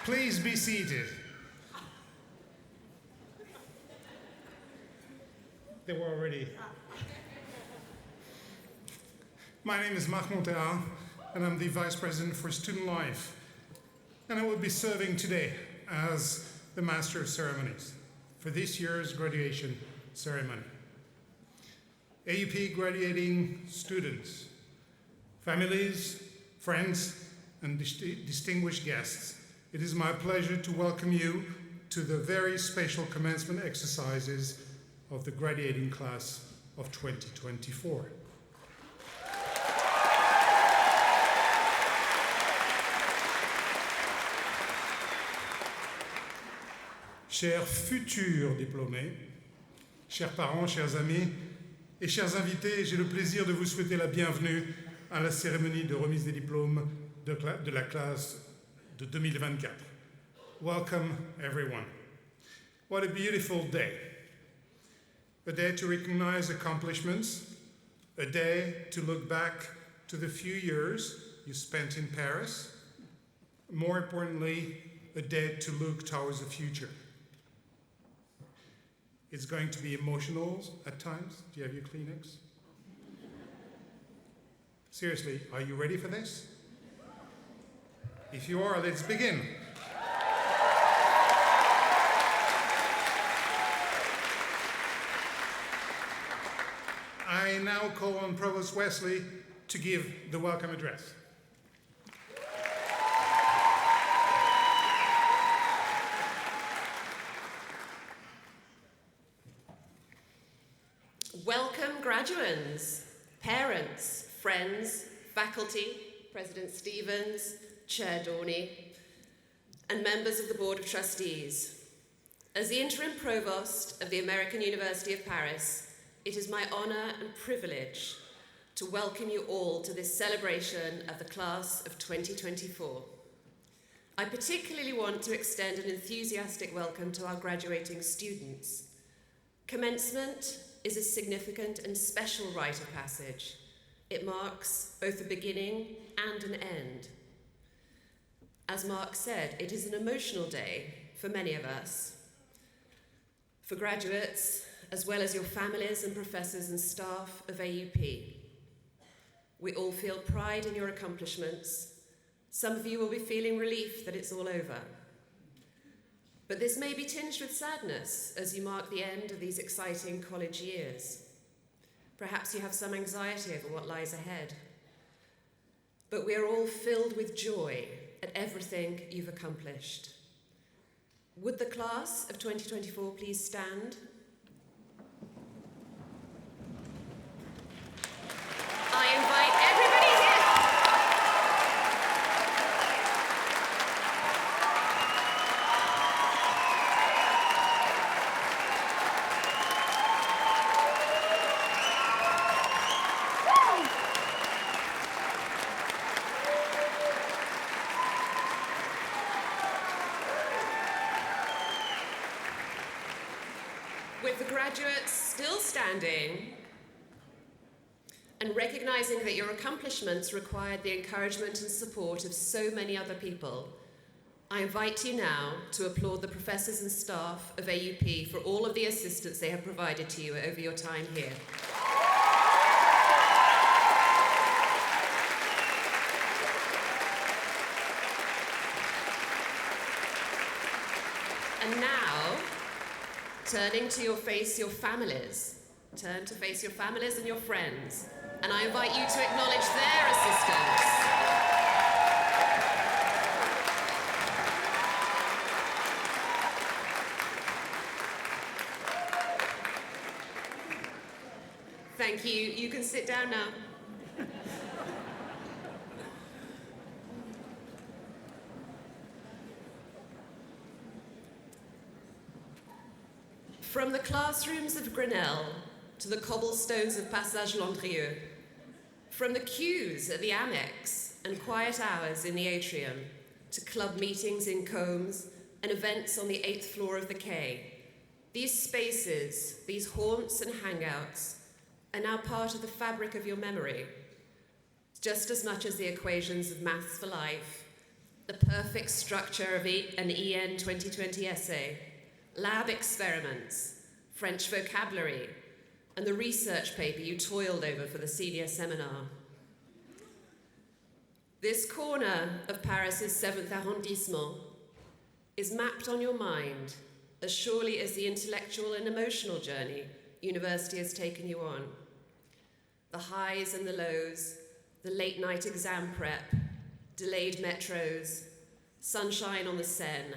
Please be seated. They were already. My name is Marc Monteard, and I'm the Vice President for Student Life. And I will be serving today as the Master of Ceremonies for this year's graduation ceremony. AUP graduating students, families, friends, and distinguished guests, it is my pleasure to welcome you to the very special commencement exercises of the graduating class of 2024. Chers futurs diplômés, chers parents, chers amis et chers invités, j'ai le plaisir de vous souhaiter la bienvenue à la cérémonie de remise des diplômes de la classe de 2024. Welcome, everyone. What a beautiful day. A day to recognize accomplishments, a day to look back to the few years you spent in Paris. More importantly, a day to look towards the future. It's going to be emotional at times. Do you have your Kleenex? Seriously, are you ready for this? If you are, let's begin. I now call on Provost Wesley to give the welcome address. Welcome graduands, parents, friends, faculty, President Stevens, Chair Dorney, and members of the Board of Trustees. As the interim provost of the American University of Paris, it is my honor and privilege to welcome you all to this celebration of the class of 2024. I particularly want to extend an enthusiastic welcome to our graduating students. Commencement is a significant and special rite of passage. It marks both a beginning and an end. As Mark said, it is an emotional day for many of us. For graduates, as well as your families and professors and staff of AUP. We all feel pride in your accomplishments. Some of you will be feeling relief that it's all over. But this may be tinged with sadness as you mark the end of these exciting college years. Perhaps you have some anxiety over what lies ahead. But we are all filled with joy at everything you've accomplished. Would the class of 2024 please stand? I invite everybody here. With the graduates still standing, and recognizing that your accomplishments required the encouragement and support of so many other people, I invite you now to applaud the professors and staff of AUP for all of the assistance they have provided to you over your time here. And now, turning to face your families. Turn to face your families and your friends. And I invite you to acknowledge their assistance. Thank you. You can sit down now. From the classrooms of Grinnell to the cobblestones of Passage Landrieux, from the queues at the Annex and quiet hours in the atrium to club meetings in Combs and events on the 8th floor of the Quai, these spaces, these haunts and hangouts, are now part of the fabric of your memory, just as much as the equations of maths for life, the perfect structure of an EN 2020 essay, lab experiments, French vocabulary, and the research paper you toiled over for the senior seminar. This corner of Paris's 7th arrondissement is mapped on your mind as surely as the intellectual and emotional journey university has taken you on. The highs and the lows, the late night exam prep, delayed metros, sunshine on the Seine,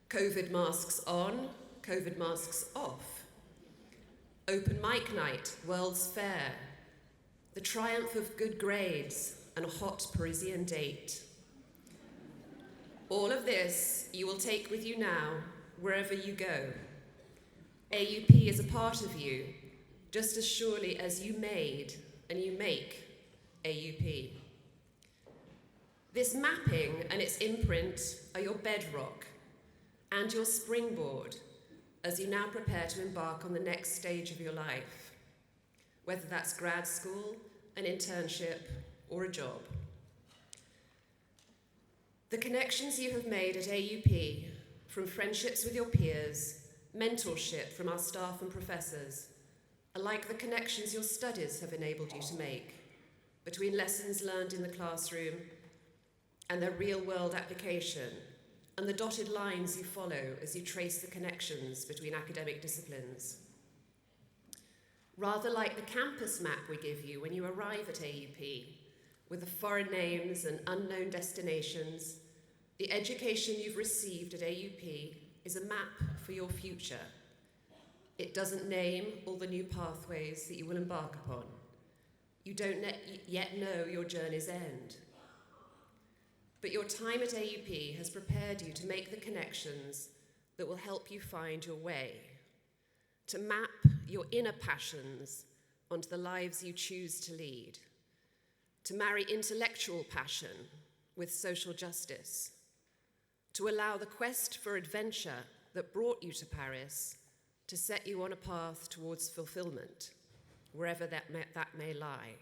COVID masks on, COVID masks off, open mic night, World's Fair, the triumph of good grades, and a hot Parisian date. All of this you will take with you now, wherever you go. AUP is a part of you, just as surely as you made and you make AUP. This mapping and its imprint are your bedrock and your springboard as you now prepare to embark on the next stage of your life, whether that's grad school, an internship, or a job. The connections you have made at AUP, from friendships with your peers, mentorship from our staff and professors, are like the connections your studies have enabled you to make between lessons learned in the classroom and their real-world application, and the dotted lines you follow as you trace the connections between academic disciplines. Rather like the campus map we give you when you arrive at AUP, with the foreign names and unknown destinations, the education you've received at AUP is a map for your future. It doesn't name all the new pathways that you will embark upon. You don't yet know your journey's end. But your time at AUP has prepared you to make the connections that will help you find your way, to map your inner passions onto the lives you choose to lead, to marry intellectual passion with social justice, to allow the quest for adventure that brought you to Paris to set you on a path towards fulfillment, wherever that may lie.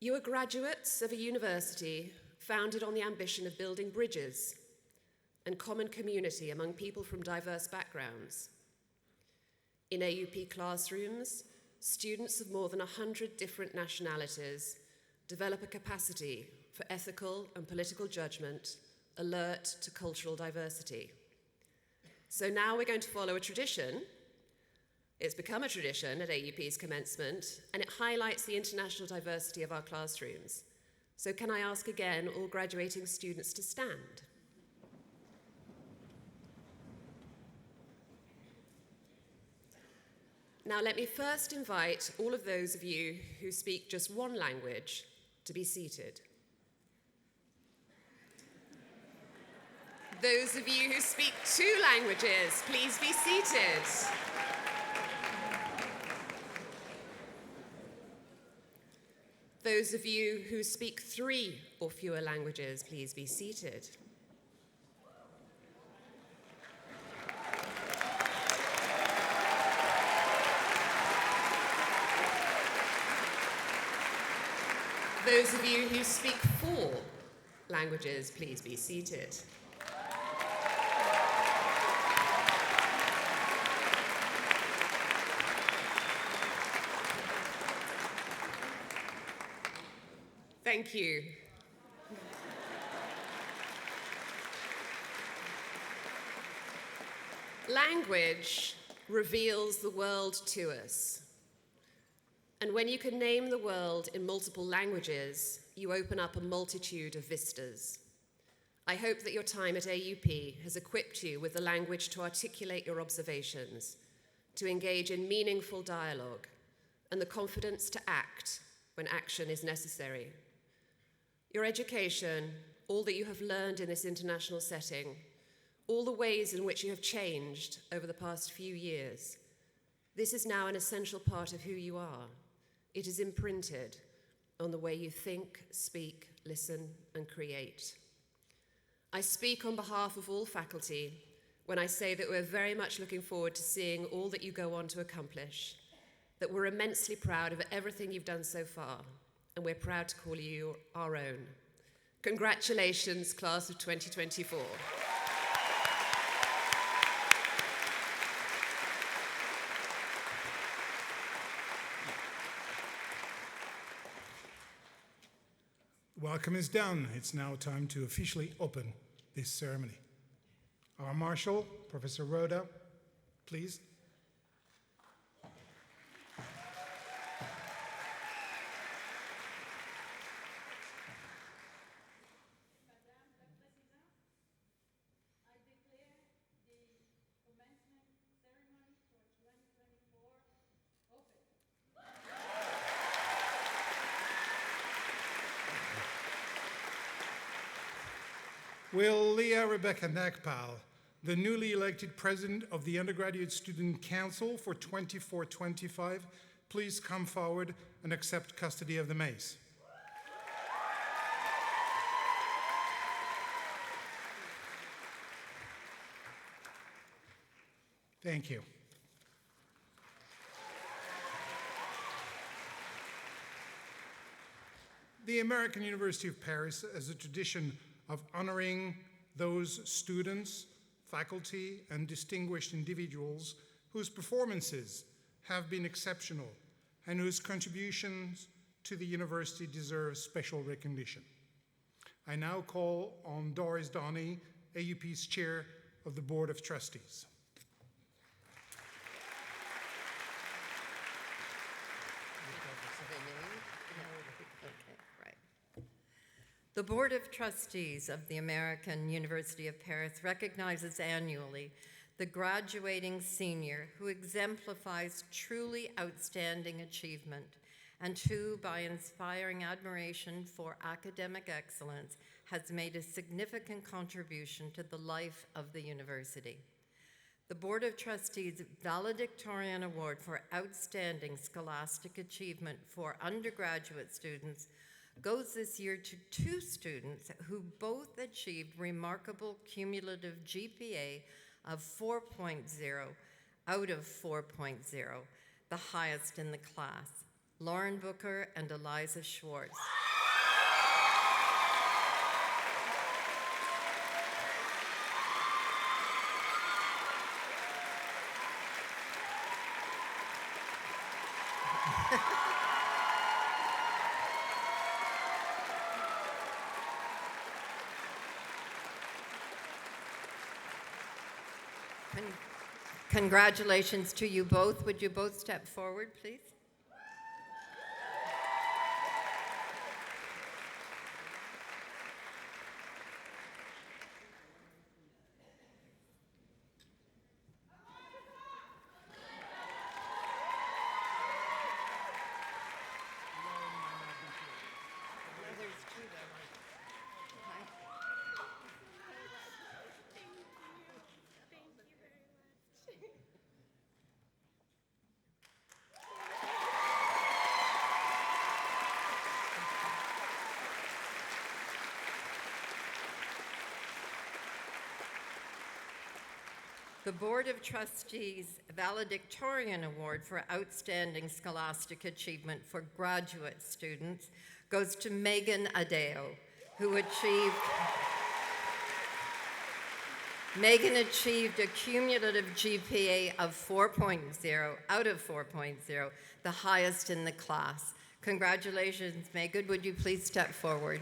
You are graduates of a university founded on the ambition of building bridges and common community among people from diverse backgrounds. In AUP classrooms, students of more than 100 different nationalities develop a capacity for ethical and political judgment, alert to cultural diversity. So now we're going to follow a tradition. It's become a tradition at AUP's commencement, and it highlights the international diversity of our classrooms. So can I ask again all graduating students to stand? Now let me first invite all of those of you who speak just one language to be seated. Those of you who speak 2 languages, please be seated. Those of you who speak 3 or fewer languages, please be seated. Those of you who speak 4 languages, please be seated. Thank you. Language reveals the world to us. And when you can name the world in multiple languages, you open up a multitude of vistas. I hope that your time at AUP has equipped you with the language to articulate your observations, to engage in meaningful dialogue, and the confidence to act when action is necessary. Your education, all that you have learned in this international setting, all the ways in which you have changed over the past few years, this is now an essential part of who you are. It is imprinted on the way you think, speak, listen, and create. I speak on behalf of all faculty when I say that we're very much looking forward to seeing all that you go on to accomplish, that we're immensely proud of everything you've done so far, and we're proud to call you our own. Congratulations, class of 2024. Welcome is done. It's now time to officially open this ceremony. Our Marshal, Professor Rhoda, please. I declare the commencement ceremony for 2024 open. Will Leah Rebecca Nagpal, the newly elected president of the Undergraduate Student Council for 24-25, please come forward and accept custody of the mace. Thank you. The American University of Paris has a tradition of honoring those students, faculty, and distinguished individuals whose performances have been exceptional and whose contributions to the university deserve special recognition. I now call on Doris Donnie, AUP's chair of the Board of Trustees. The Board of Trustees of the American University of Paris recognizes annually the graduating senior who exemplifies truly outstanding achievement and who, by inspiring admiration for academic excellence, has made a significant contribution to the life of the university. The Board of Trustees' Valedictorian Award for Outstanding Scholastic Achievement for undergraduate students goes this year to two students who both achieved remarkable cumulative GPA of 4.0 out of 4.0, the highest in the class, Lauren Booker and Eliza Schwartz. Congratulations to you both. Would you both step forward, please? The Board of Trustees Valedictorian Award for Outstanding Scholastic Achievement for graduate students goes to Megan Adeo, who achieved a cumulative GPA of 4.0 out of 4.0, the highest in the class. Congratulations, Megan. Would you please step forward?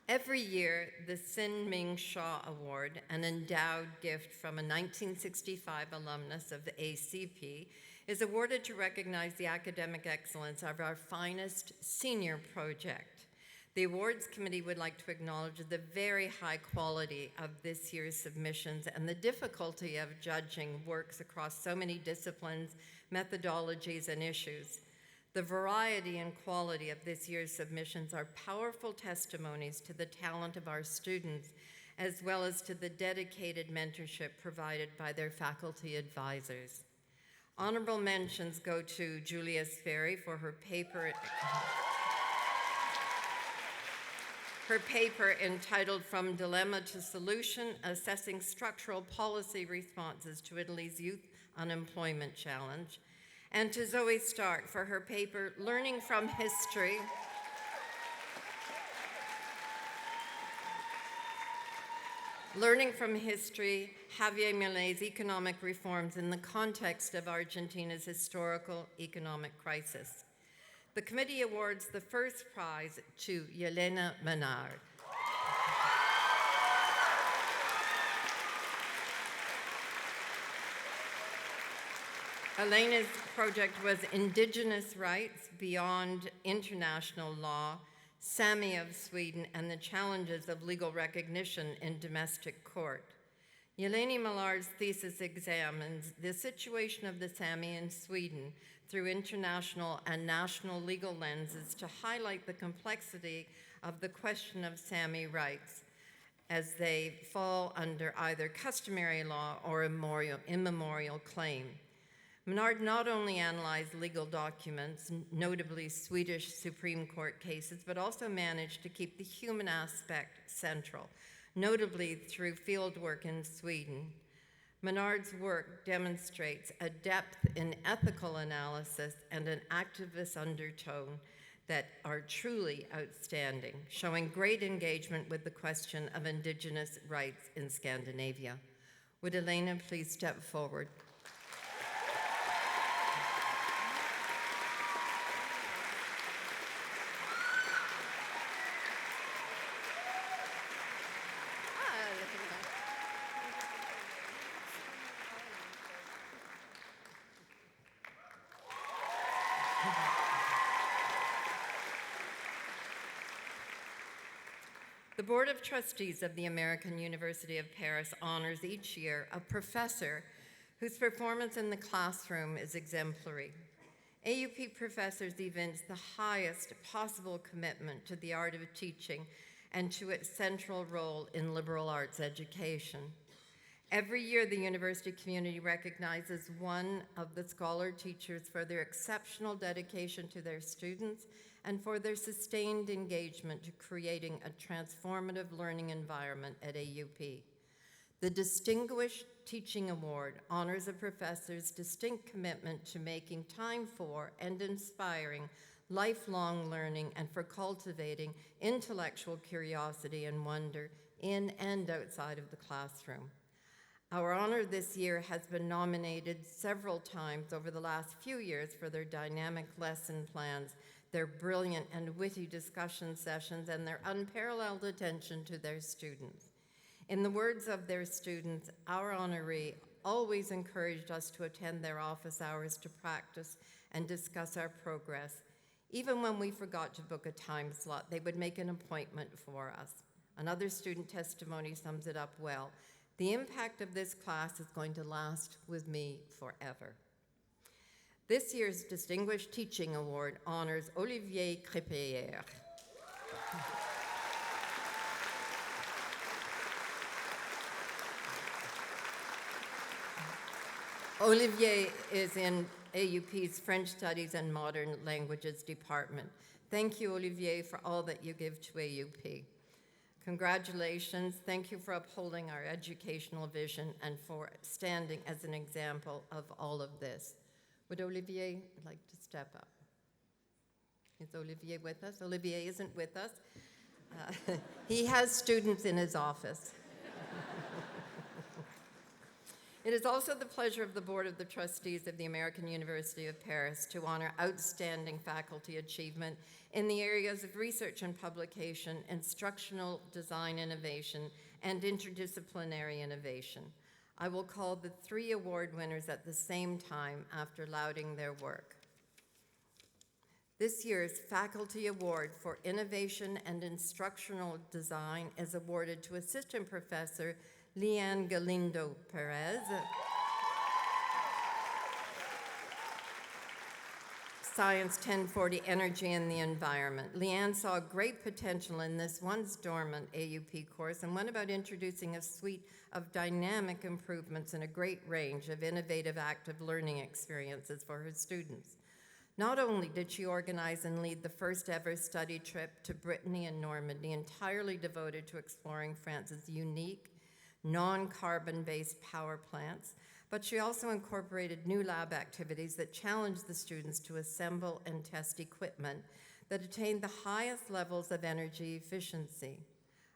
Every year, the Sin Ming Shaw Award, an endowed gift from a 1965 alumnus of the ACP, is awarded to recognize the academic excellence of our finest senior project. The awards committee would like to acknowledge the very high quality of this year's submissions and the difficulty of judging works across so many disciplines, methodologies, and issues. The variety and quality of this year's submissions are powerful testimonies to the talent of our students, as well as to the dedicated mentorship provided by their faculty advisors. Honorable mentions go to Julia Sperry for her paper entitled From Dilemma to Solution, Assessing Structural Policy Responses to Italy's Youth Unemployment Challenge, and to Zoe Stark for her paper Learning from History, Javier Milei's Economic Reforms in the Context of Argentina's Historical Economic Crisis. The committee awards the first prize to Yelena Menard. Elena's project was Indigenous Rights Beyond International Law, Sami of Sweden, and the Challenges of Legal Recognition in Domestic Court. Yelena Menard's thesis examines the situation of the Sami in Sweden through international and national legal lenses to highlight the complexity of the question of Sami rights as they fall under either customary law or immemorial claim. Menard not only analyzed legal documents, notably Swedish Supreme Court cases, but also managed to keep the human aspect central, notably through fieldwork in Sweden. Menard's work demonstrates a depth in ethical analysis and an activist undertone that are truly outstanding, showing great engagement with the question of Indigenous rights in Scandinavia. Would Elena please step forward? The Board of Trustees of the American University of Paris honors each year a professor whose performance in the classroom is exemplary. AUP professors evince the highest possible commitment to the art of teaching and to its central role in liberal arts education. Every year, the university community recognizes one of the scholar teachers for their exceptional dedication to their students and for their sustained engagement to creating a transformative learning environment at AUP. The Distinguished Teaching Award honors a professor's distinct commitment to making time for and inspiring lifelong learning and for cultivating intellectual curiosity and wonder in and outside of the classroom. Our honor this year has been nominated several times over the last few years for their dynamic lesson plans, their brilliant and witty discussion sessions, and their unparalleled attention to their students. In the words of their students, our honoree always encouraged us to attend their office hours to practice and discuss our progress. Even when we forgot to book a time slot, they would make an appointment for us. Another student testimony sums it up well. The impact of this class is going to last with me forever. This year's Distinguished Teaching Award honors Olivier Crépierre. Olivier is in AUP's French Studies and Modern Languages Department. Thank you, Olivier, for all that you give to AUP. Congratulations. Thank you for upholding our educational vision and for standing as an example of all of this. Would Olivier like to step up? Is Olivier with us? Olivier isn't with us. He has students in his office. It is also the pleasure of the Board of the Trustees of the American University of Paris to honor outstanding faculty achievement in the areas of research and publication, instructional design innovation, and interdisciplinary innovation. I will call the 3 award winners at the same time after lauding their work. This year's Faculty Award for Innovation and Instructional Design is awarded to Assistant Professor Leanne Galindo Perez, Science 1040, Energy and the Environment. Leanne saw great potential in this once dormant AUP course and went about introducing a suite of dynamic improvements and a great range of innovative active learning experiences for her students. Not only did she organize and lead the first ever study trip to Brittany and Normandy, entirely devoted to exploring France's unique, non-carbon-based power plants, but she also incorporated new lab activities that challenged the students to assemble and test equipment that attained the highest levels of energy efficiency.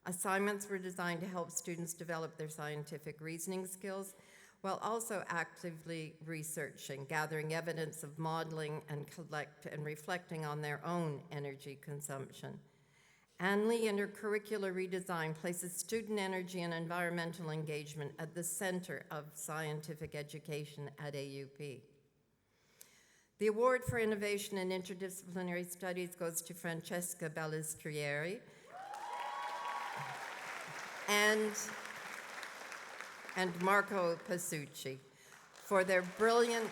Assignments were designed to help students develop their scientific reasoning skills while also actively researching, gathering evidence of modeling and reflecting on their own energy consumption. Ann Lee and her curricular redesign places student energy and environmental engagement at the center of scientific education at AUP. The award for innovation in interdisciplinary studies goes to Francesca Ballestrieri and Marco Pasucci for their brilliant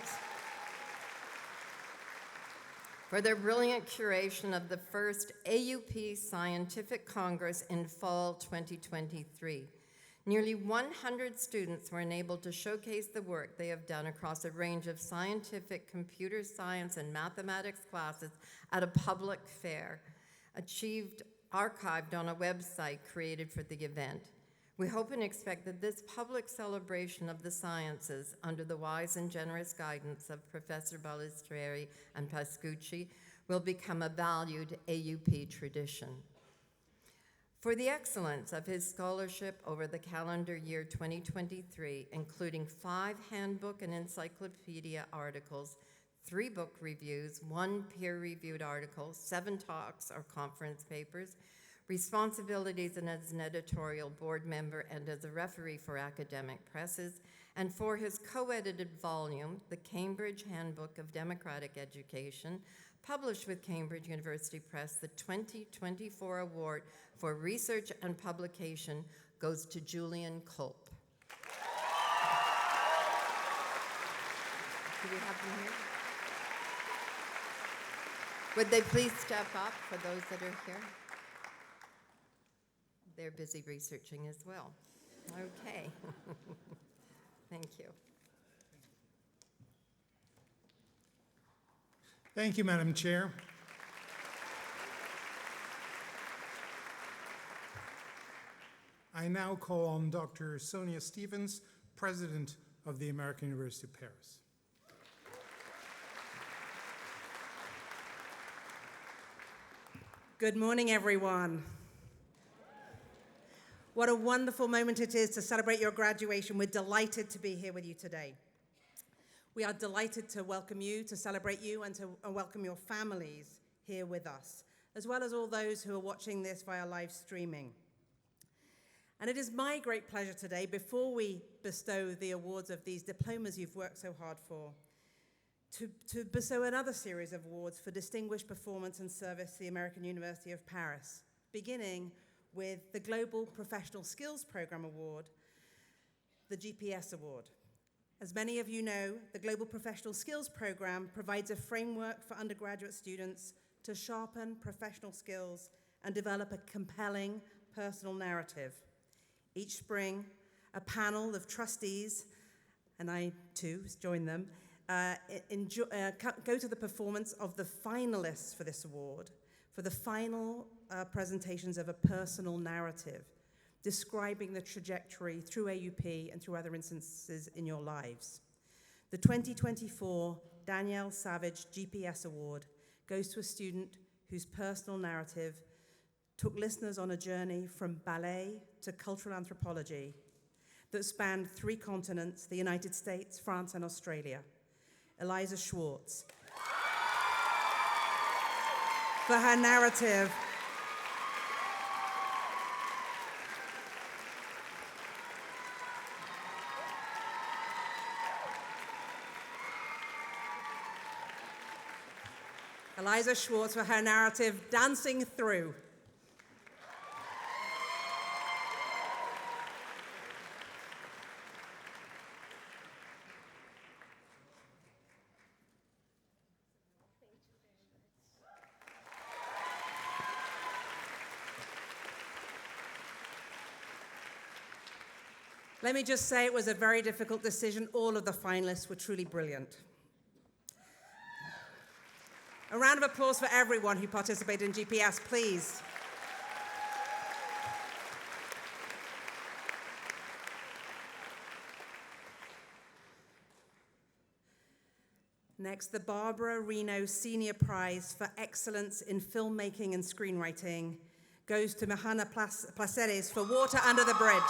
curation of the first AUP Scientific Congress in fall 2023. Nearly 100 students were enabled to showcase the work they have done across a range of scientific, computer science, and mathematics classes at a public fair, archived on a website created for the event. We hope and expect that this public celebration of the sciences, under the wise and generous guidance of Professor Ballestrieri and Pascucci, will become a valued AUP tradition. For the excellence of his scholarship over the calendar year 2023, including 5 handbook and encyclopedia articles, 3 book reviews, 1 peer-reviewed article, 7 talks or conference papers, responsibilities as an editorial board member and as a referee for academic presses, and for his co-edited volume, The Cambridge Handbook of Democratic Education, published with Cambridge University Press, the 2024 award for research and publication goes to Julian Culp. Do we have them here? Would they please step up for those that are here? They're busy researching as well. Okay. Thank you. Thank you, Madam Chair. I now call on Dr. Sonia Stevens, President of the American University of Paris. Good morning, everyone. What a wonderful moment it is to celebrate your graduation. We're delighted to be here with you today. We are delighted to welcome you, to celebrate you, and to welcome your families here with us, as well as all those who are watching this via live streaming. And it is my great pleasure today, before we bestow the awards of these diplomas you've worked so hard for, to bestow another series of awards for distinguished performance and service to the American University of Paris, beginning with the Global Professional Skills Program Award, the GPS Award. As many of you know, the Global Professional Skills Program provides a framework for undergraduate students to sharpen professional skills and develop a compelling personal narrative. Each spring, a panel of trustees, and I too join them, go to the performance of the finalists for this award, for the final presentations of a personal narrative describing the trajectory through AUP and through other instances in your lives. The 2024 Danielle Savage GPS Award goes to a student whose personal narrative took listeners on a journey from ballet to cultural anthropology that spanned 3 continents, the United States, France, and Australia. Eliza Schwartz. For her narrative Eliza Schwartz for her narrative, Dancing Through. Let me just say it was a very difficult decision. All of the finalists were truly brilliant. A round of applause for everyone who participated in GPS, please. Next, the Barbara Reno Senior Prize for Excellence in Filmmaking and Screenwriting goes to Mahana Placeres for Water Under the Bridge.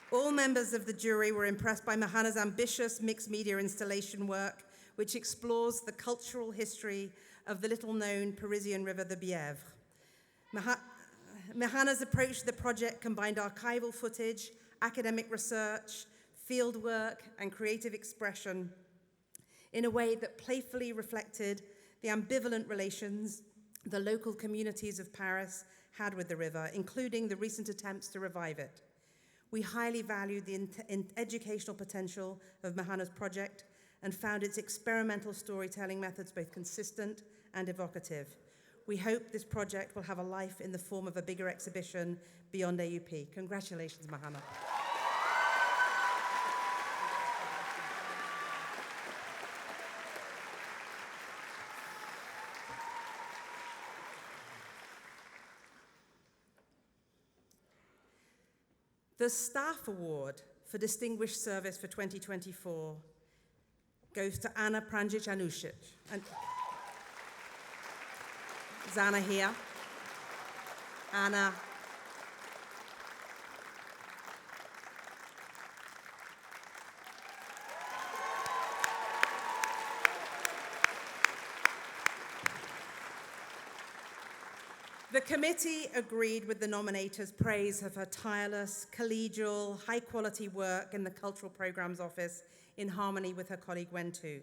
All members of the jury were impressed by Mahana's ambitious mixed media installation work, which explores the cultural history of the little-known Parisian river, the Bièvre. Mahana's approach to the project combined archival footage, academic research, field work, and creative expression in a way that playfully reflected the ambivalent relations the local communities of Paris had with the river, including the recent attempts to revive it. We highly valued the educational potential of Mahana's project and found its experimental storytelling methods both consistent and evocative. We hope this project will have a life in the form of a bigger exhibition beyond AUP. Congratulations, Mahana. The Staff Award for Distinguished Service for 2024 goes to Anna Pranjic-Anušić. Is Anna here? Anna. The committee agreed with the nominators' praise of her tireless, collegial, high-quality work in the Cultural Programs Office in harmony with her colleague Wentu.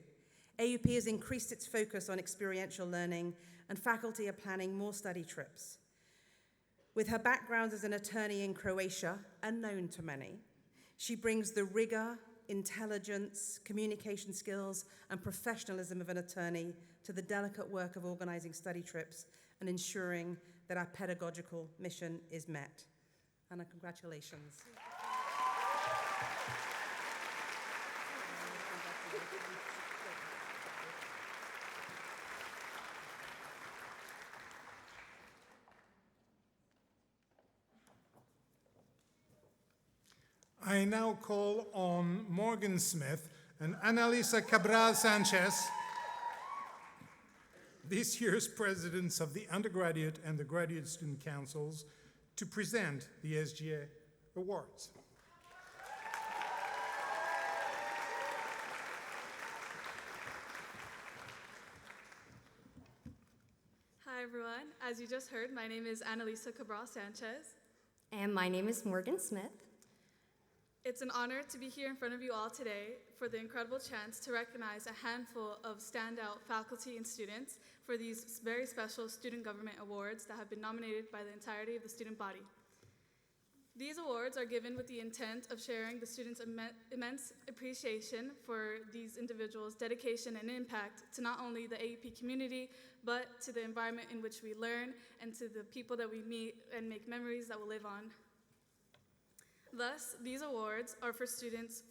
AUP has increased its focus on experiential learning, and faculty are planning more study trips. With her background as an attorney in Croatia, unknown to many, she brings the rigor, intelligence, communication skills, and professionalism of an attorney to the delicate work of organizing study trips and ensuring that our pedagogical mission is met. Anna, congratulations. I now call on Morgan Smith and Annalisa Cabral Sanchez, this year's presidents of the undergraduate and the graduate student councils, to present the SGA Awards. Hi, everyone. As you just heard, my name is Annalisa Cabral Sanchez. And my name is Morgan Smith. It's an honor to be here in front of you all today for the incredible chance to recognize a handful of standout faculty and students for these very special Student Government Awards that have been nominated by the entirety of the student body. These awards are given with the intent of sharing the students' immense appreciation for these individuals' dedication and impact to not only the AUP community, but to the environment in which we learn and to the people that we meet and make memories that will live on. Thus, these awards are for students,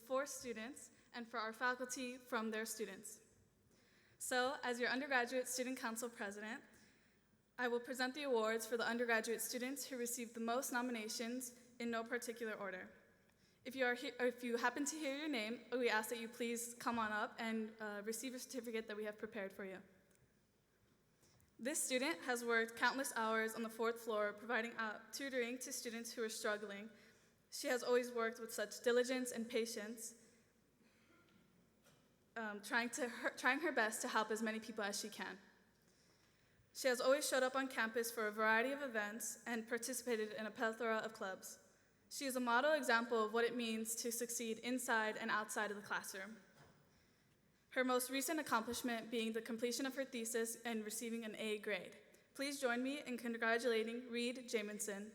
and for our faculty from their students. So, as your undergraduate student council president, I will present the awards for the undergraduate students who received the most nominations in no particular order. If you happen to hear your name, we ask that you please come on up and receive a certificate that we have prepared for you. This student has worked countless hours on the 4th floor providing tutoring to students who are struggling. She has always worked with such diligence and patience, trying her best to help as many people as she can. She has always showed up on campus for a variety of events and participated in a plethora of clubs. She is a model example of what it means to succeed inside and outside of the classroom. Her most recent accomplishment being the completion of her thesis and receiving an A grade. Please join me in congratulating Reed Jamison.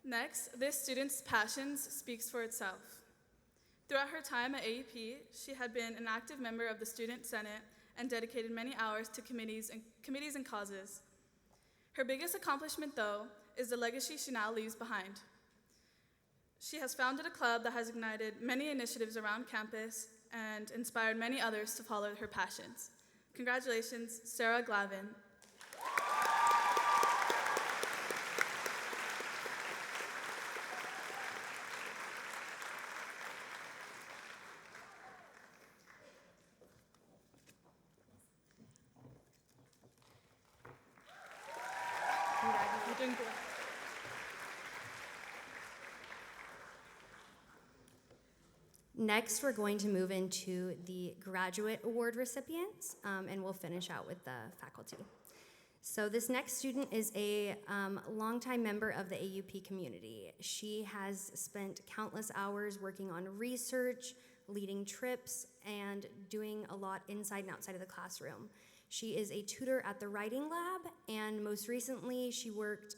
Next, this student's passions speaks for itself. Throughout her time at AUP, she had been an active member of the Student Senate and dedicated many hours to committees and causes. Her biggest accomplishment, though, is the legacy she now leaves behind. She has founded a club that has ignited many initiatives around campus and inspired many others to follow her passions. Congratulations, Sarah Glavin. You're doing good. Next, we're going to move into the graduate award recipients, and we'll finish out with the faculty. So this next student is a longtime member of the AUP community. She has spent countless hours working on research, leading trips, and doing a lot inside and outside of the classroom. She is a tutor at the Writing Lab, and most recently she worked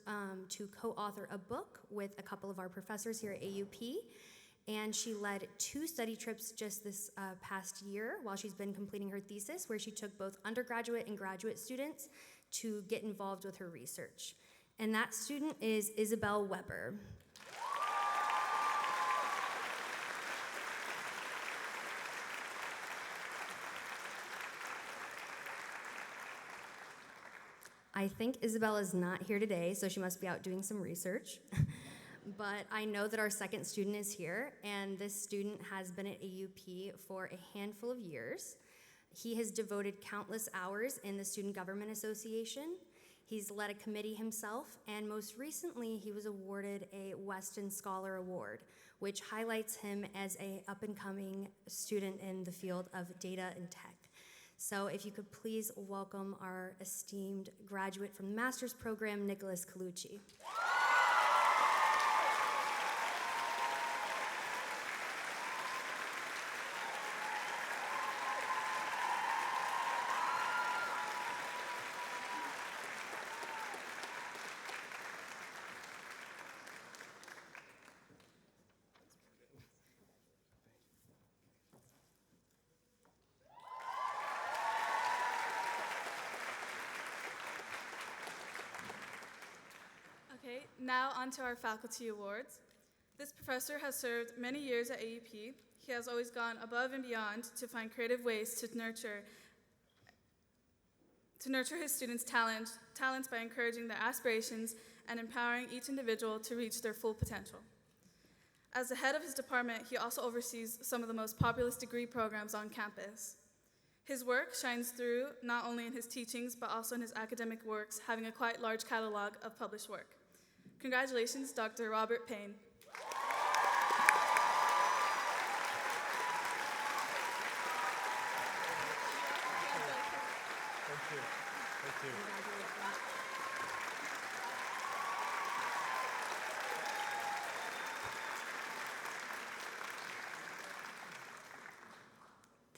to co-author a book with a couple of our professors here at AUP. And she led 2 study trips just this past year while she's been completing her thesis, where she took both undergraduate and graduate students to get involved with her research. And that student is Isabel Weber. I think Isabel is not here today, so she must be out doing some research. But I know that our second student is here, and this student has been at AUP for a handful of years. He has devoted countless hours in the Student Government Association. He's led a committee himself, and most recently he was awarded a Weston Scholar Award, which highlights him as an up-and-coming student in the field of data and tech. So if you could please welcome our esteemed graduate from the master's program, Nicholas Colucci. Okay, now on to our faculty awards. This professor has served many years at AUP. He has always gone above and beyond to find creative ways to nurture his students' talents by encouraging their aspirations and empowering each individual to reach their full potential. As the head of his department, he also oversees some of the most populous degree programs on campus. His work shines through not only in his teachings, but also in his academic works, having a quite large catalog of published work. Congratulations, Dr. Robert Payne. Thank you. Thank you.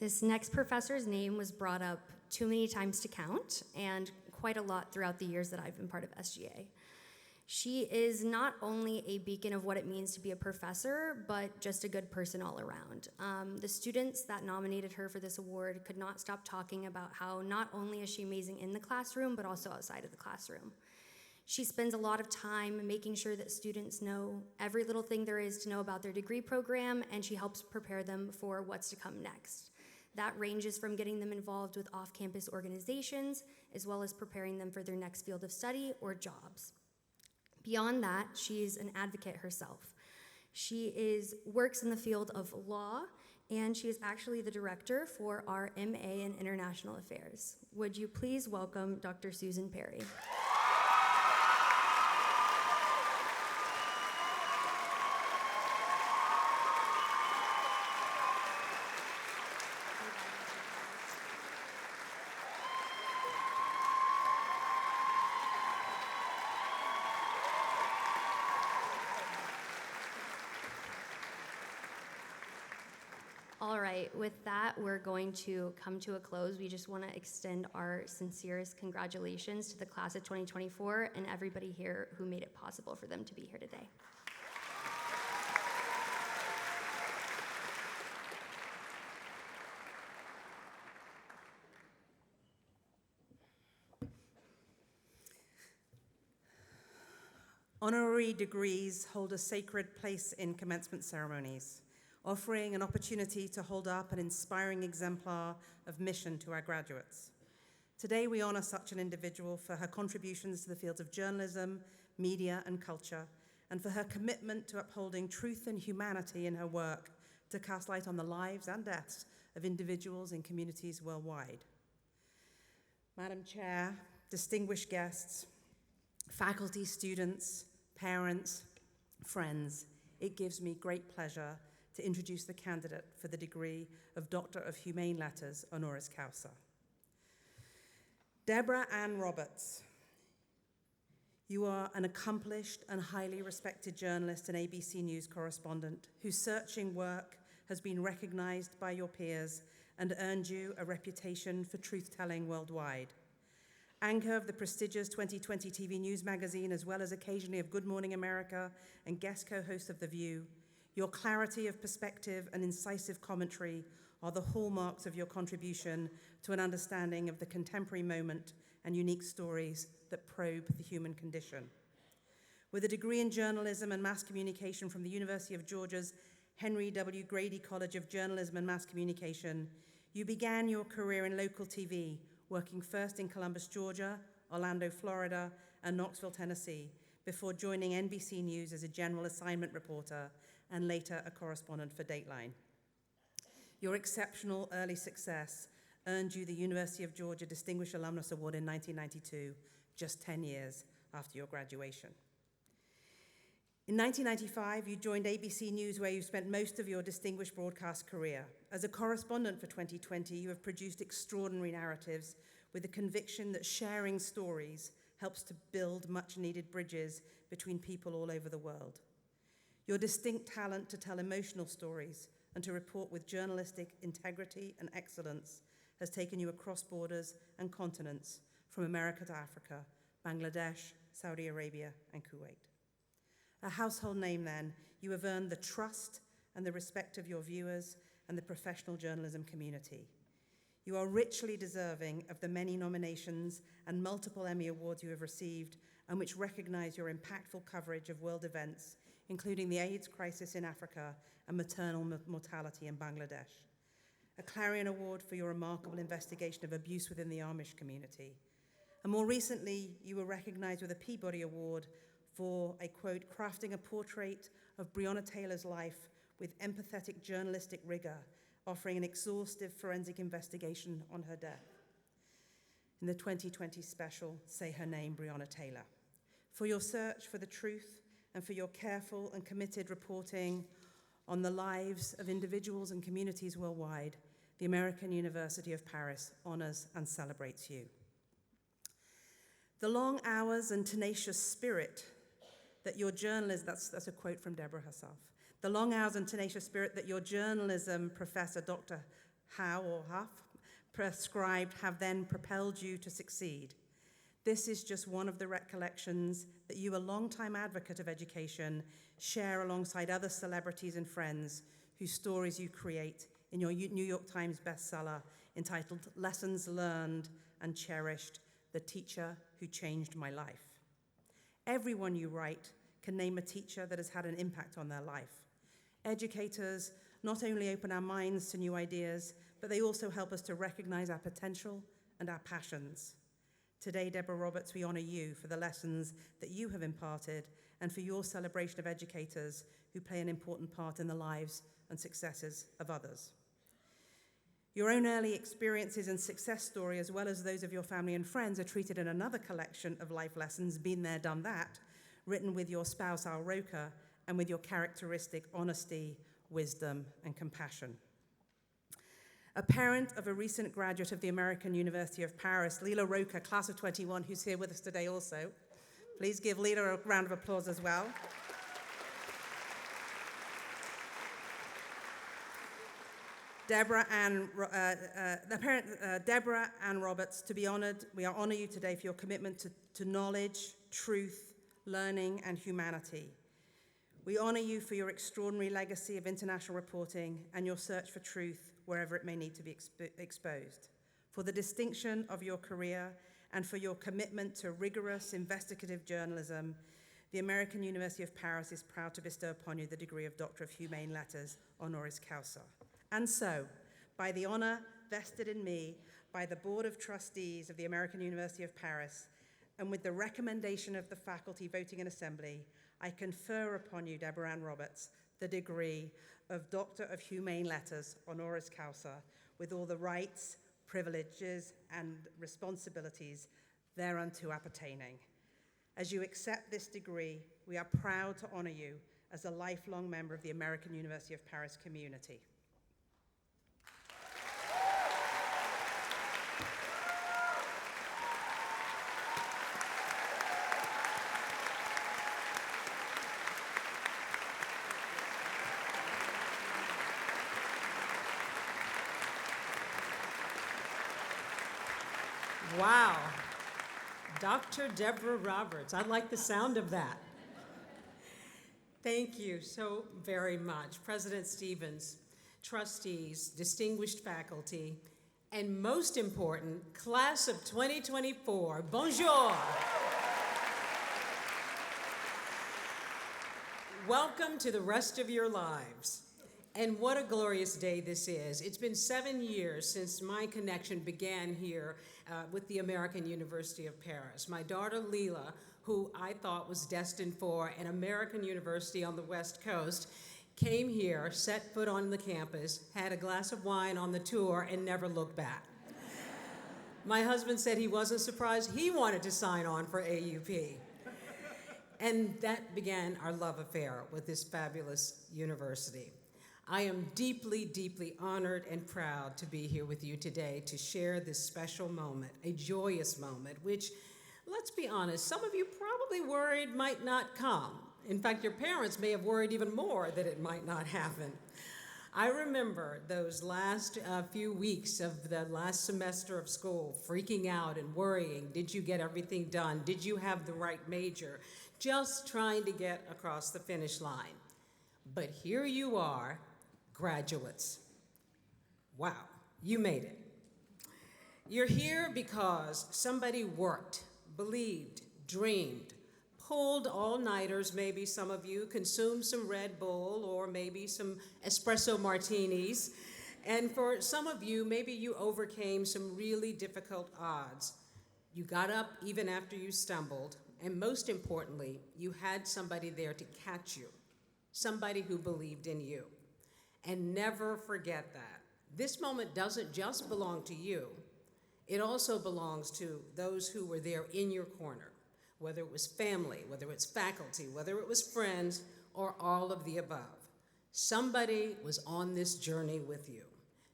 This next professor's name was brought up too many times to count, and quite a lot throughout the years that I've been part of SGA. She is not only a beacon of what it means to be a professor, but just a good person all around. The students that nominated her for this award could not stop talking about how not only is she amazing in the classroom, but also outside of the classroom. She spends a lot of time making sure that students know every little thing there is to know about their degree program, and she helps prepare them for what's to come next. That ranges from getting them involved with off-campus organizations, as well as preparing them for their next field of study or jobs. Beyond that, she's an advocate herself. She works in the field of law, and she is actually the director for our MA in International Affairs. Would you please welcome Dr. Susan Perry? All right, with that, we're going to come to a close. We just want to extend our sincerest congratulations to the class of 2024 and everybody here who made it possible for them to be here today. Honorary degrees hold a sacred place in commencement ceremonies, offering an opportunity to hold up an inspiring exemplar of mission to our graduates. Today, we honor such an individual for her contributions to the fields of journalism, media, and culture, and for her commitment to upholding truth and humanity in her work to cast light on the lives and deaths of individuals in communities worldwide. Madam Chair, distinguished guests, faculty, students, parents, friends, it gives me great pleasure to introduce the candidate for the degree of Doctor of Humane Letters honoris causa. Deborah Ann Roberts. You are an accomplished and highly respected journalist and ABC News correspondent whose searching work has been recognized by your peers and earned you a reputation for truth-telling worldwide. Anchor of the prestigious 2020 TV News magazine, as well as occasionally of Good Morning America and guest co-host of The View, your clarity of perspective and incisive commentary are the hallmarks of your contribution to an understanding of the contemporary moment and unique stories that probe the human condition. With a degree in journalism and mass communication from the University of Georgia's Henry W. Grady College of Journalism and Mass Communication, you began your career in local TV, working first in Columbus, Georgia, Orlando, Florida, and Knoxville, Tennessee, before joining NBC News as a general assignment reporter and later a correspondent for Dateline. Your exceptional early success earned you the University of Georgia Distinguished Alumnus Award in 1992, just 10 years after your graduation. In 1995, you joined ABC News, where you spent most of your distinguished broadcast career. As a correspondent for 2020, you have produced extraordinary narratives with the conviction that sharing stories helps to build much-needed bridges between people all over the world. Your distinct talent to tell emotional stories and to report with journalistic integrity and excellence has taken you across borders and continents, from America to Africa, Bangladesh, Saudi Arabia, and Kuwait. A household name then, you have earned the trust and the respect of your viewers and the professional journalism community. You are richly deserving of the many nominations and multiple Emmy Awards you have received, and which recognize your impactful coverage of world events, including the AIDS crisis in Africa and maternal mortality in Bangladesh. A Clarion Award for your remarkable investigation of abuse within the Amish community. And more recently, you were recognized with a Peabody Award for a, quote, crafting a portrait of Breonna Taylor's life with empathetic journalistic rigor, offering an exhaustive forensic investigation on her death. In the 2020 special, Say Her Name, Breonna Taylor. For your search for the truth and for your careful and committed reporting on the lives of individuals and communities worldwide, the American University of Paris honors and celebrates you. The long hours and tenacious spirit that your journalism, that's a quote from Deborah herself, the long hours and tenacious spirit that your journalism professor, Dr. Howe or Huff, prescribed have then propelled you to succeed. This is just one of the recollections that you, a longtime advocate of education, share alongside other celebrities and friends whose stories you create in your New York Times bestseller entitled Lessons Learned and Cherished, The Teacher Who Changed My Life. Everyone you write can name a teacher that has had an impact on their life. Educators not only open our minds to new ideas, but they also help us to recognize our potential and our passions. Today, Deborah Roberts, we honor you for the lessons that you have imparted and for your celebration of educators who play an important part in the lives and successes of others. Your own early experiences and success story, as well as those of your family and friends, are treated in another collection of life lessons, Been There, Done That, written with your spouse, Al Roker, and with your characteristic honesty, wisdom, and compassion. A parent of a recent graduate of the American University of Paris, Leela Roker, class of 21, who's here with us today also. Please give Leela a round of applause as well. Deborah Ann Roberts, to be honored, we honor you today for your commitment to knowledge, truth, learning, and humanity. We honor you for your extraordinary legacy of international reporting and your search for truth wherever it may need to be exposed, for the distinction of your career and for your commitment to rigorous investigative journalism the American University of Paris is proud to bestow upon you the degree of Doctor of Humane Letters, honoris causa. And so, by the honor vested in me by the Board of Trustees of the American University of Paris, and with the recommendation of the faculty voting in assembly, I confer upon you, Deborah Ann Roberts, the degree of Doctor of Humane Letters, honoris causa, with all the rights, privileges, and responsibilities thereunto appertaining. As you accept this degree, we are proud to honor you as a lifelong member of the American University of Paris community. Wow. Dr. Deborah Roberts. I like the sound of that. Thank you so very much, President Stevens, trustees, distinguished faculty, and most important, class of 2024. Bonjour. Welcome to the rest of your lives. And what a glorious day this is. It's been 7 years since my connection began here with the American University of Paris. My daughter, Leela, who I thought was destined for an American university on the West Coast, came here, set foot on the campus, had a glass of wine on the tour, and never looked back. My husband said he wasn't surprised. He wanted to sign on for AUP. And that began our love affair with this fabulous university. I am deeply, deeply honored and proud to be here with you today to share this special moment, a joyous moment, which, let's be honest, some of you probably worried might not come. In fact, your parents may have worried even more that it might not happen. I remember those last few weeks of the last semester of school, freaking out and worrying. Did you get everything done? Did you have the right major? Just trying to get across the finish line. But here you are, graduates. Wow, you made it. You're here because somebody worked, believed, dreamed, pulled all-nighters, maybe some of you, consumed some Red Bull or maybe some espresso martinis. And for some of you, maybe you overcame some really difficult odds. You got up even after you stumbled, and most importantly, you had somebody there to catch you, somebody who believed in you. And never forget that. This moment doesn't just belong to you. It also belongs to those who were there in your corner, whether it was family, whether it's faculty, whether it was friends, or all of the above. Somebody was on this journey with you.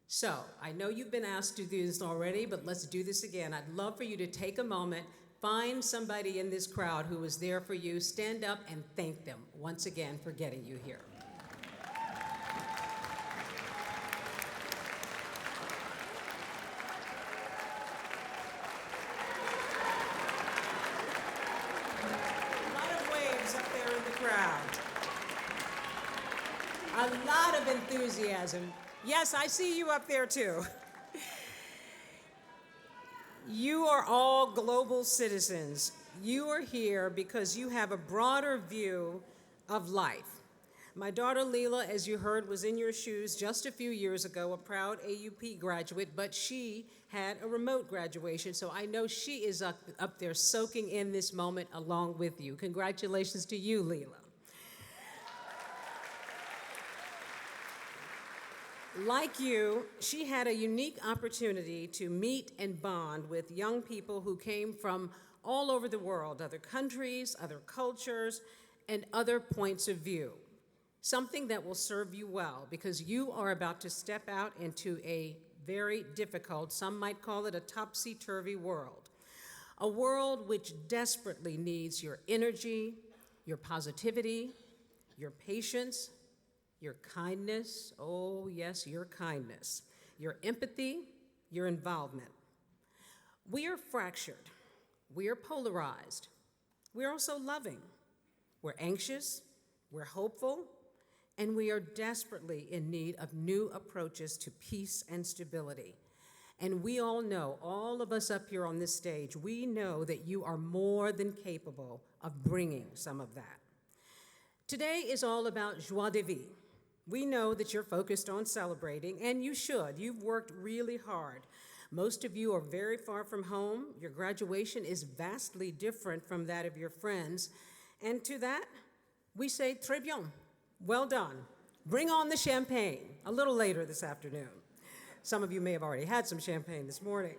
So, I know you've been asked to do this already, but let's do this again. I'd love for you to take a moment, find somebody in this crowd who was there for you, stand up and thank them once again for getting you here. A lot of enthusiasm. Yes, I see you up there too. You are all global citizens. You are here because you have a broader view of life. My daughter Leela, as you heard, was in your shoes just a few years ago, a proud AUP graduate, but she had a remote graduation, so I know she is up there soaking in this moment along with you. Congratulations to you, Leela. Like you, she had a unique opportunity to meet and bond with young people who came from all over the world, other countries, other cultures, and other points of view. Something that will serve you well because you are about to step out into a very difficult, some might call it a topsy-turvy world. A world which desperately needs your energy, your positivity, your patience, your kindness, oh yes, your kindness, your empathy, your involvement. We are fractured, we are polarized, we're also loving, we're anxious, we're hopeful, and we are desperately in need of new approaches to peace and stability. And we all know, all of us up here on this stage, we know that you are more than capable of bringing some of that. Today is all about joie de vivre. We know that you're focused on celebrating, and you should. You've worked really hard. Most of you are very far from home. Your graduation is vastly different from that of your friends. And to that, we say, très bien, well done. Bring on the champagne a little later this afternoon. Some of you may have already had some champagne this morning.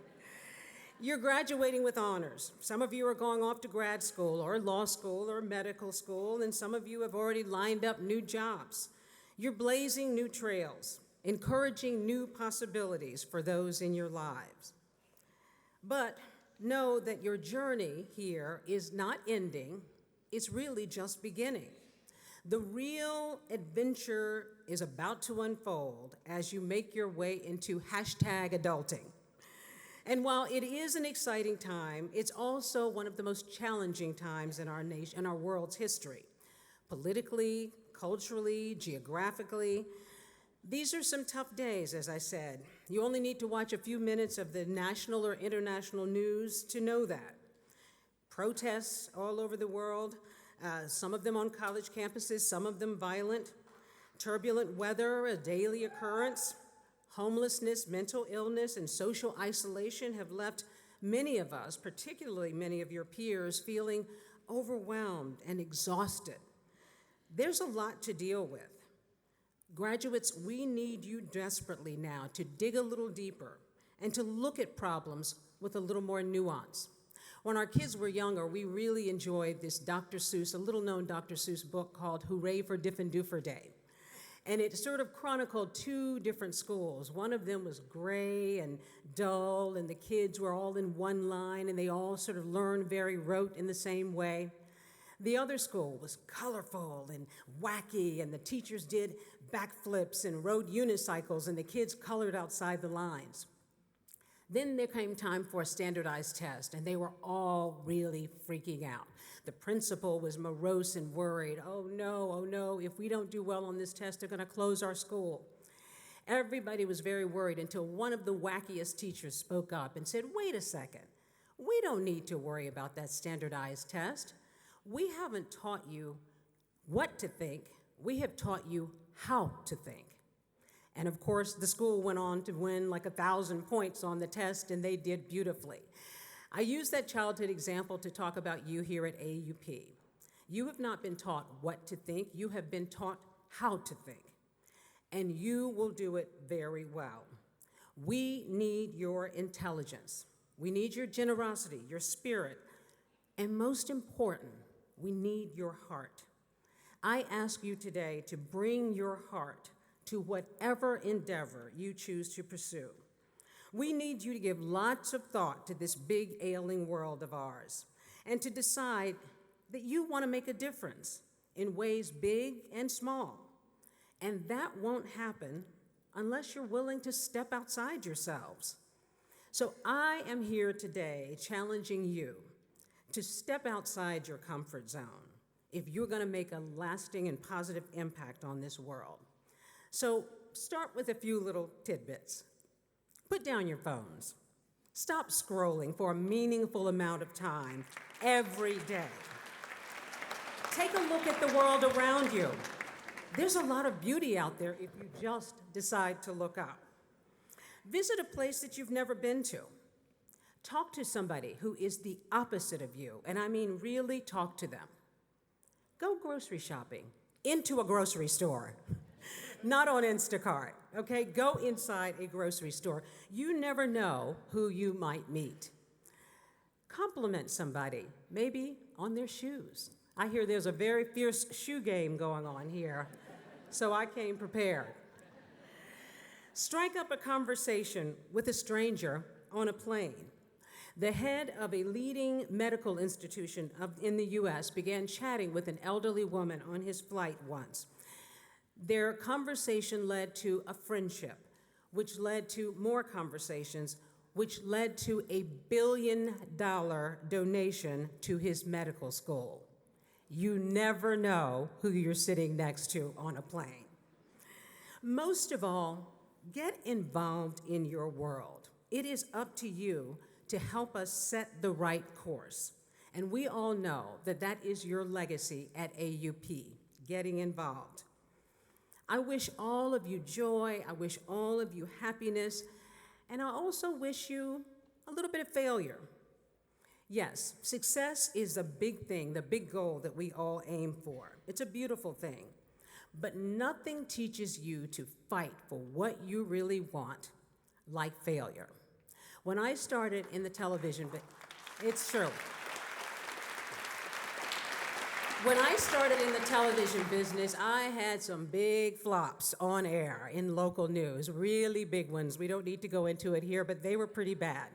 You're graduating with honors. Some of you are going off to grad school or law school or medical school, and some of you have already lined up new jobs. You're blazing new trails, encouraging new possibilities for those in your lives. But know that your journey here is not ending, it's really just beginning. The real adventure is about to unfold as you make your way into #adulting. And while it is an exciting time, it's also one of the most challenging times in our nation, in our world's history. Politically, culturally, geographically, these are some tough days, as I said. You only need to watch a few minutes of the national or international news to know that. Protests all over the world, some of them on college campuses, some of them violent. Turbulent weather, a daily occurrence. Homelessness, mental illness, and social isolation have left many of us, particularly many of your peers, feeling overwhelmed and exhausted. There's a lot to deal with. Graduates, we need you desperately now to dig a little deeper and to look at problems with a little more nuance. When our kids were younger, we really enjoyed this Dr. Seuss, a little-known Dr. Seuss book called Hooray for Diff'n'Doofer Day. And it sort of chronicled two different schools. One of them was gray and dull, and the kids were all in one line, and they all sort of learned very rote in the same way. The other school was colorful and wacky, and the teachers did backflips and rode unicycles, and the kids colored outside the lines. Then there came time for a standardized test, and they were all really freaking out. The principal was morose and worried. Oh no, if we don't do well on this test, they're going to close our school. Everybody was very worried until one of the wackiest teachers spoke up and said, wait a second, we don't need to worry about that standardized test. We haven't taught you what to think, we have taught you how to think. And of course, the school went on to win like 1,000 points on the test, and they did beautifully. I use that childhood example to talk about you here at AUP. You have not been taught what to think, you have been taught how to think. And you will do it very well. We need your intelligence. We need your generosity, your spirit, and most important, we need your heart. I ask you today to bring your heart to whatever endeavor you choose to pursue. We need you to give lots of thought to this big ailing world of ours and to decide that you want to make a difference in ways big and small. And that won't happen unless you're willing to step outside yourselves. So I am here today challenging you to step outside your comfort zone if you're going to make a lasting and positive impact on this world. So start with a few little tidbits. Put down your phones. Stop scrolling for a meaningful amount of time every day. Take a look at the world around you. There's a lot of beauty out there if you just decide to look up. Visit a place that you've never been to. Talk to somebody who is the opposite of you, and I mean really talk to them. Go grocery shopping into a grocery store. Not on Instacart, okay? Go inside a grocery store. You never know who you might meet. Compliment somebody, maybe on their shoes. I hear there's a very fierce shoe game going on here, so I came prepared. Strike up a conversation with a stranger on a plane. The head of a leading medical institution in the US began chatting with an elderly woman on his flight once. Their conversation led to a friendship, which led to more conversations, which led to a $1 billion donation to his medical school. You never know who you're sitting next to on a plane. Most of all, get involved in your world. It is up to you to help us set the right course. And we all know that that is your legacy at AUP, getting involved. I wish all of you joy, I wish all of you happiness, and I also wish you a little bit of failure. Yes, success is the big thing, the big goal that we all aim for. It's a beautiful thing. But nothing teaches you to fight for what you really want like failure. When I started in the television, it's true. When I started in the television business, I had some big flops on air in local news, really big ones. We don't need to go into it here, but they were pretty bad.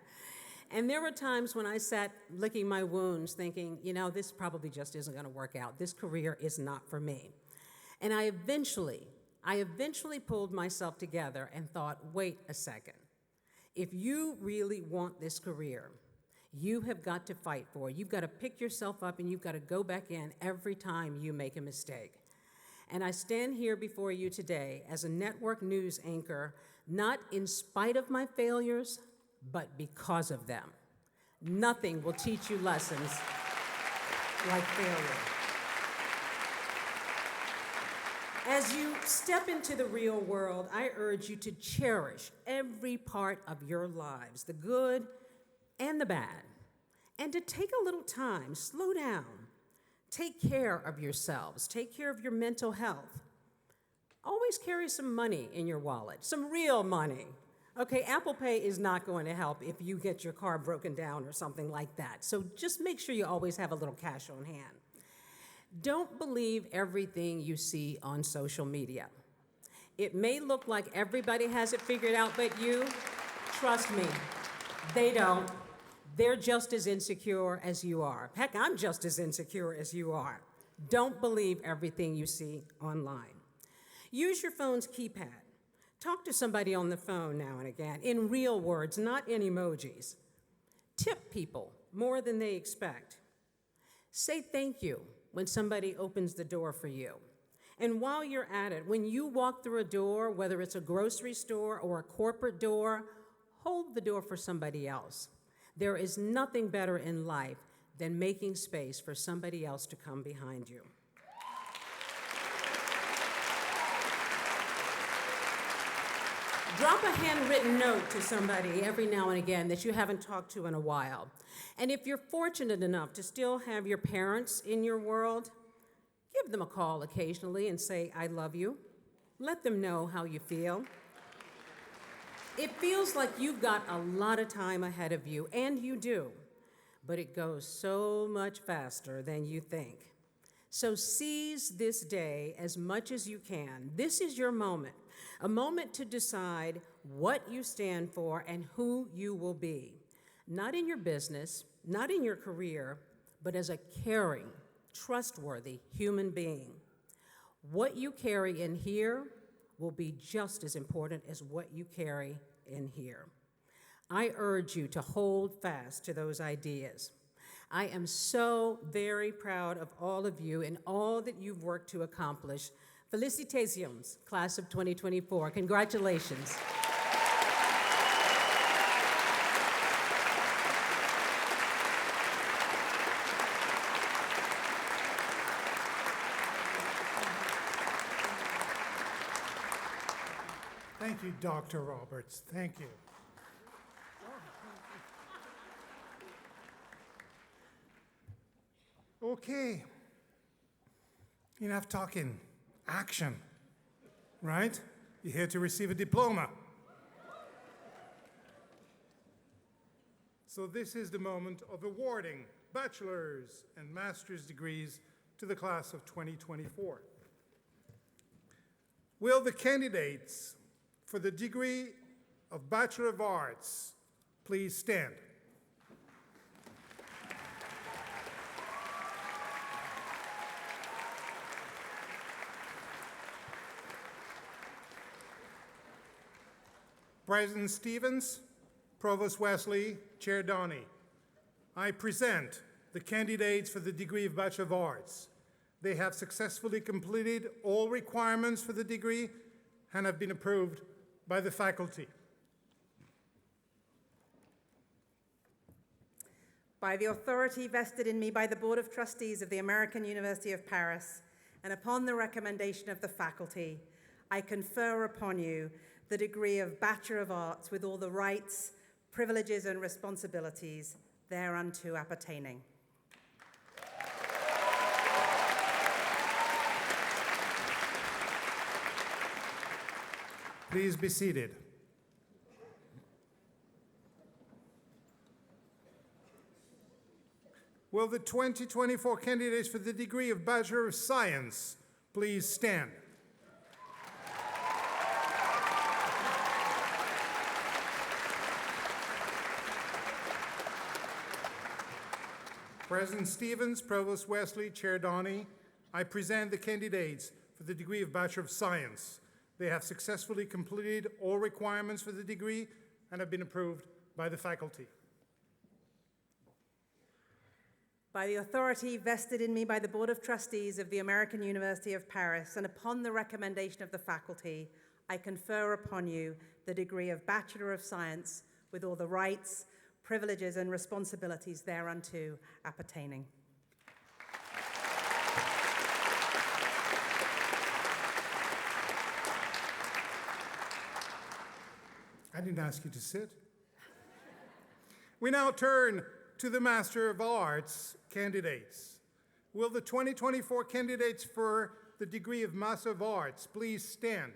And there were times when I sat licking my wounds thinking, you know, this probably just isn't going to work out. This career is not for me. And I eventually pulled myself together and thought, wait a second. If you really want this career, you have got to fight for it. You've got to pick yourself up and you've got to go back in every time you make a mistake. And I stand here before you today as a network news anchor, not in spite of my failures, but because of them. Nothing will teach you lessons like failure. As you step into the real world, I urge you to cherish every part of your lives, the good and the bad, and to take a little time, slow down, take care of yourselves, take care of your mental health. Always carry some money in your wallet, some real money. Okay, Apple Pay is not going to help if you get your car broken down or something like that. So just make sure you always have a little cash on hand. Don't believe everything you see on social media. It may look like everybody has it figured out but you. Trust me, they don't. They're just as insecure as you are. Heck, I'm just as insecure as you are. Don't believe everything you see online. Use your phone's keypad. Talk to somebody on the phone now and again, in real words, not in emojis. Tip people more than they expect. Say thank you when somebody opens the door for you. And while you're at it, when you walk through a door, whether it's a grocery store or a corporate door, hold the door for somebody else. There is nothing better in life than making space for somebody else to come behind you. Drop a handwritten note to somebody every now and again that you haven't talked to in a while. And if you're fortunate enough to still have your parents in your world, give them a call occasionally and say, I love you. Let them know how you feel. It feels like you've got a lot of time ahead of you, and you do, but it goes so much faster than you think. So seize this day as much as you can. This is your moment, a moment to decide what you stand for and who you will be. Not in your business, not in your career, but as a caring, trustworthy human being. What you carry in here will be just as important as what you carry in here. I urge you to hold fast to those ideas. I am so very proud of all of you and all that you've worked to accomplish. Felicitations, class of 2024. Congratulations. Thank you, Dr. Roberts. Thank you. Okay. Enough talking. Action. Right? You're here to receive a diploma. So this is the moment of awarding bachelor's and master's degrees to the class of 2024. Will the candidates for the degree of Bachelor of Arts please stand? President Stevens, Provost Wesley, Chair Donnie, I present the candidates for the degree of Bachelor of Arts. They have successfully completed all requirements for the degree and have been approved by the faculty. by the authority vested in me by the Board of Trustees of the American University of Paris, and upon the recommendation of the faculty, I confer upon you the degree of Bachelor of Arts with all the rights, privileges, and responsibilities thereunto appertaining. Please be seated. Will the 2024 candidates for the degree of Bachelor of Science please stand? President Stevens, Provost Wesley, Chair Donnie, I present the candidates for the degree of Bachelor of Science. They have successfully completed all requirements for the degree and have been approved by the faculty. By the authority vested in me by the Board of Trustees of the American University of Paris, and upon the recommendation of the faculty, I confer upon you the degree of Bachelor of Science with all the rights, privileges, and responsibilities thereunto appertaining. I didn't ask you to sit. We now turn to the Master of Arts candidates. Will the 2024 candidates for the degree of Master of Arts please stand?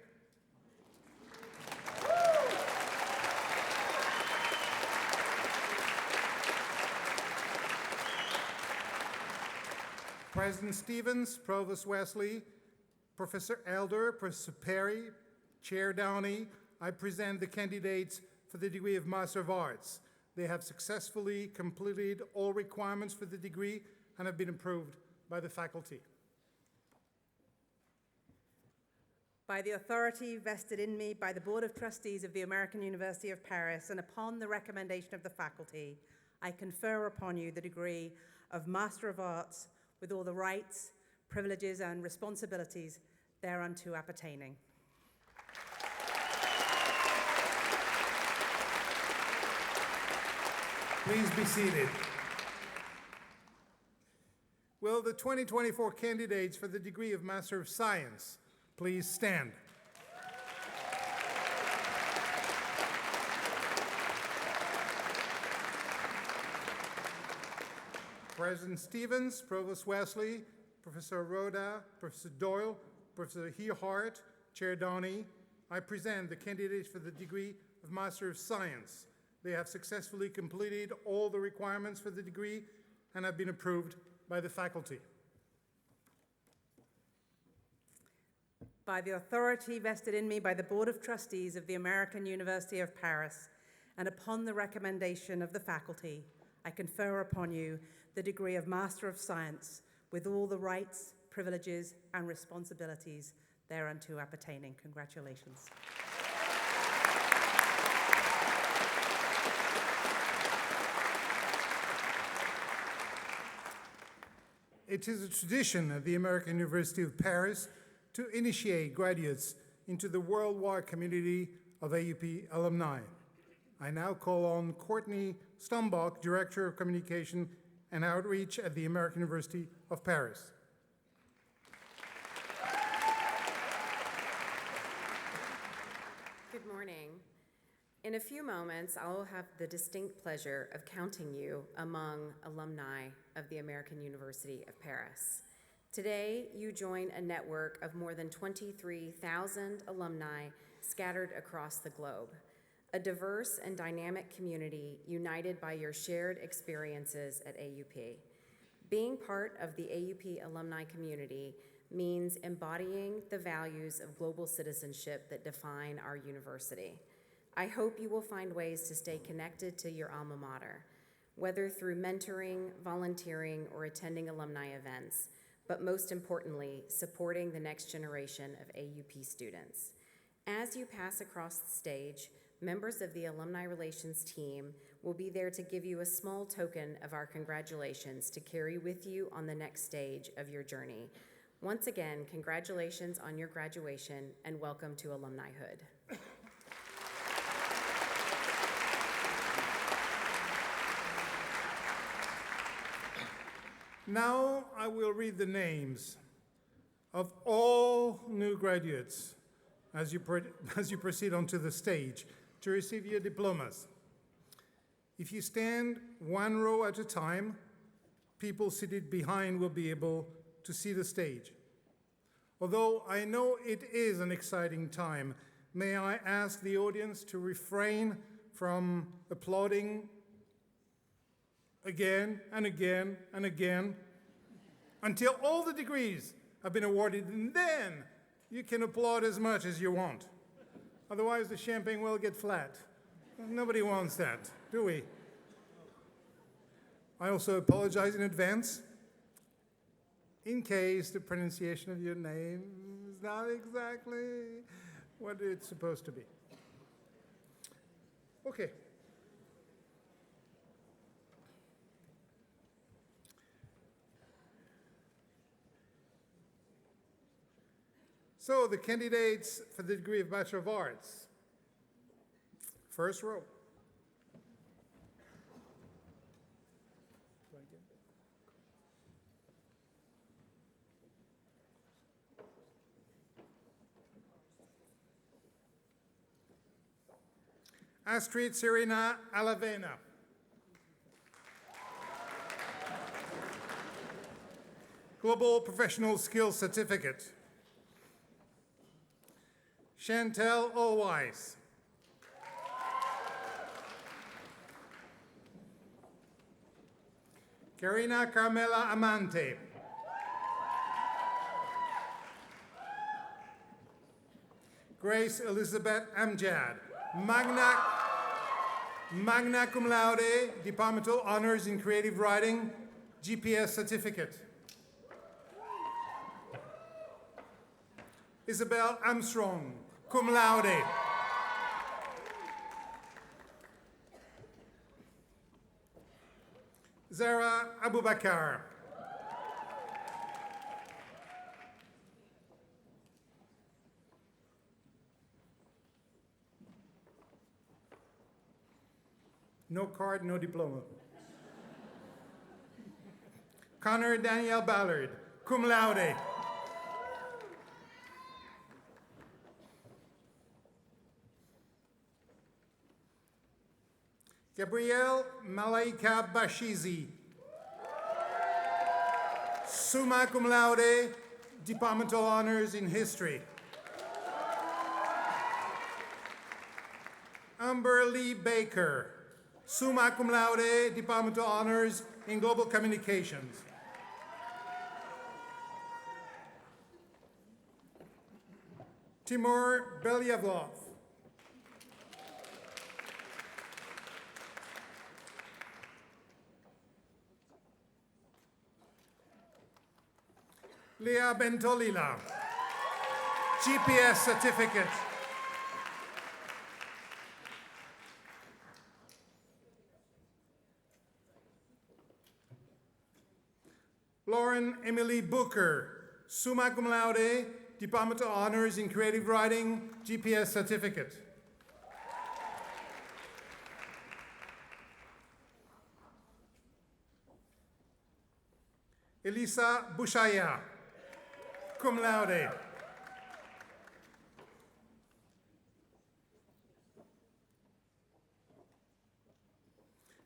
President Stevens, Provost Wesley, Professor Elder, Professor Perry, Chair Downey, I present the candidates for the degree of Master of Arts. They have successfully completed all requirements for the degree and have been approved by the faculty. By the authority vested in me by the Board of Trustees of the American University of Paris, and upon the recommendation of the faculty, I confer upon you the degree of Master of Arts with all the rights, privileges, and responsibilities thereunto appertaining. Please be seated. Will the 2024 candidates for the degree of Master of Science please stand? President Stevens, Provost Wesley, Professor Rhoda, Professor Doyle, Professor Hearhart, Chair Donnie, I present the candidates for the degree of Master of Science. They have successfully completed all the requirements for the degree and have been approved by the faculty. By the authority vested in me by the Board of Trustees of the American University of Paris, and upon the recommendation of the faculty, I confer upon you the degree of Master of Science with all the rights, privileges, and responsibilities thereunto appertaining. Congratulations. It is a tradition at the American University of Paris to initiate graduates into the worldwide community of AUP alumni. I now call on Courtney Stumbach, Director of Communication and Outreach at the American University of Paris. Good morning. In a few moments, I will have the distinct pleasure of counting you among alumni of the American University of Paris. Today, you join a network of more than 23,000 alumni scattered across the globe, a diverse and dynamic community united by your shared experiences at AUP. Being part of the AUP alumni community means embodying the values of global citizenship that define our university. I hope you will find ways to stay connected to your alma mater, whether through mentoring, volunteering, or attending alumni events, but most importantly, supporting the next generation of AUP students. As you pass across the stage, members of the Alumni Relations team will be there to give you a small token of our congratulations to carry with you on the next stage of your journey. Once again, congratulations on your graduation and welcome to alumnihood. Now I will read the names of all new graduates as you proceed onto the stage to receive your diplomas. If you stand one row at a time, people seated behind will be able to see the stage. Although I know it is an exciting time, may I ask the audience to refrain from applauding again and again and again until all the degrees have been awarded, and then you can applaud as much as you want. Otherwise, the champagne will get flat. Nobody wants that, do we? I also apologize in advance in case the pronunciation of your name is not exactly what it's supposed to be. Okay. So the candidates for the degree of Bachelor of Arts. First row. Astrid Serena Alavena. Global Professional Skills Certificate. Chantel Allwise. Karina Carmela Amante. Grace Elizabeth Amjad. Magna cum laude, Departmental Honors in Creative Writing, GPS Certificate. Isabel Armstrong, cum laude. Zara Abubakar. No card, no diploma. Connor Danielle Ballard, cum laude. Gabrielle Malaika Bashizi, summa cum laude, Departmental Honors in History. Amber Lee Baker, summa cum laude, Departmental Honors in Global Communications. Timur Belyavlov. Leah Bentolila, GPS Certificate. Lauren Emily Booker, summa cum laude, Departmental Honors in Creative Writing, GPS Certificate. Elisa Bushaya, cum laude.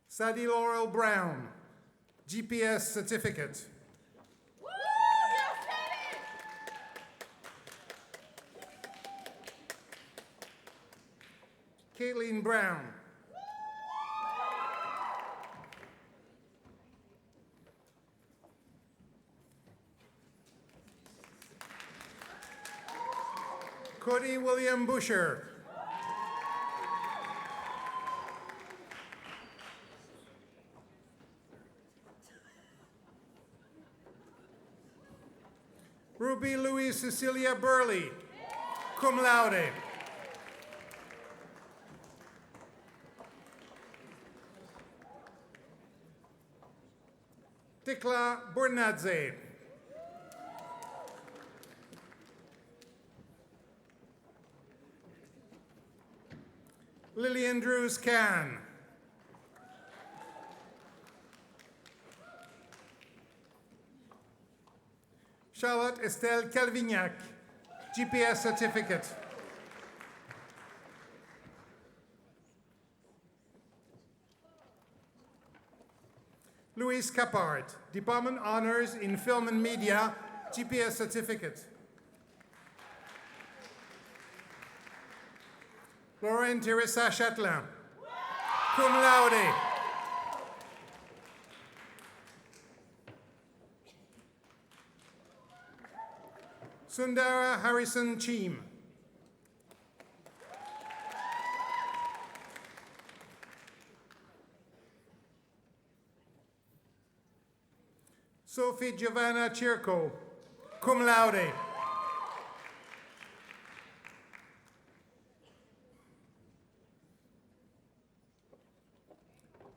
Sadie Laurel Brown, GPS Certificate. Caitlin Brown. Cody William Busher. Ruby Louise Cecilia Burley, cum laude. Tikla Bornadze. Lillian Drews Can. Charlotte Estelle Calvignac, GPS certificate. Louise Capart, Department Honors in Film and Media, GPS certificate. Lauren Teresa Châtelain, cum laude. Sundara Harrison Cheam. Sophie Giovanna Circo, cum laude.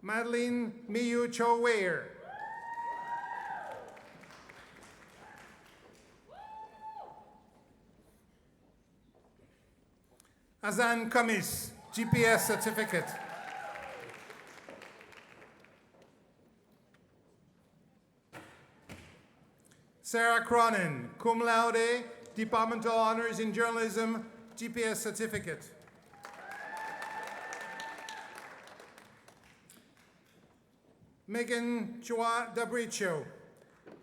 Madeline Miyu Cho Weir. Azan Kamis, GPS certificate. Sarah Cronin, cum laude, Departmental Honors in Journalism, GPS certificate. Megan Chua Dabricio,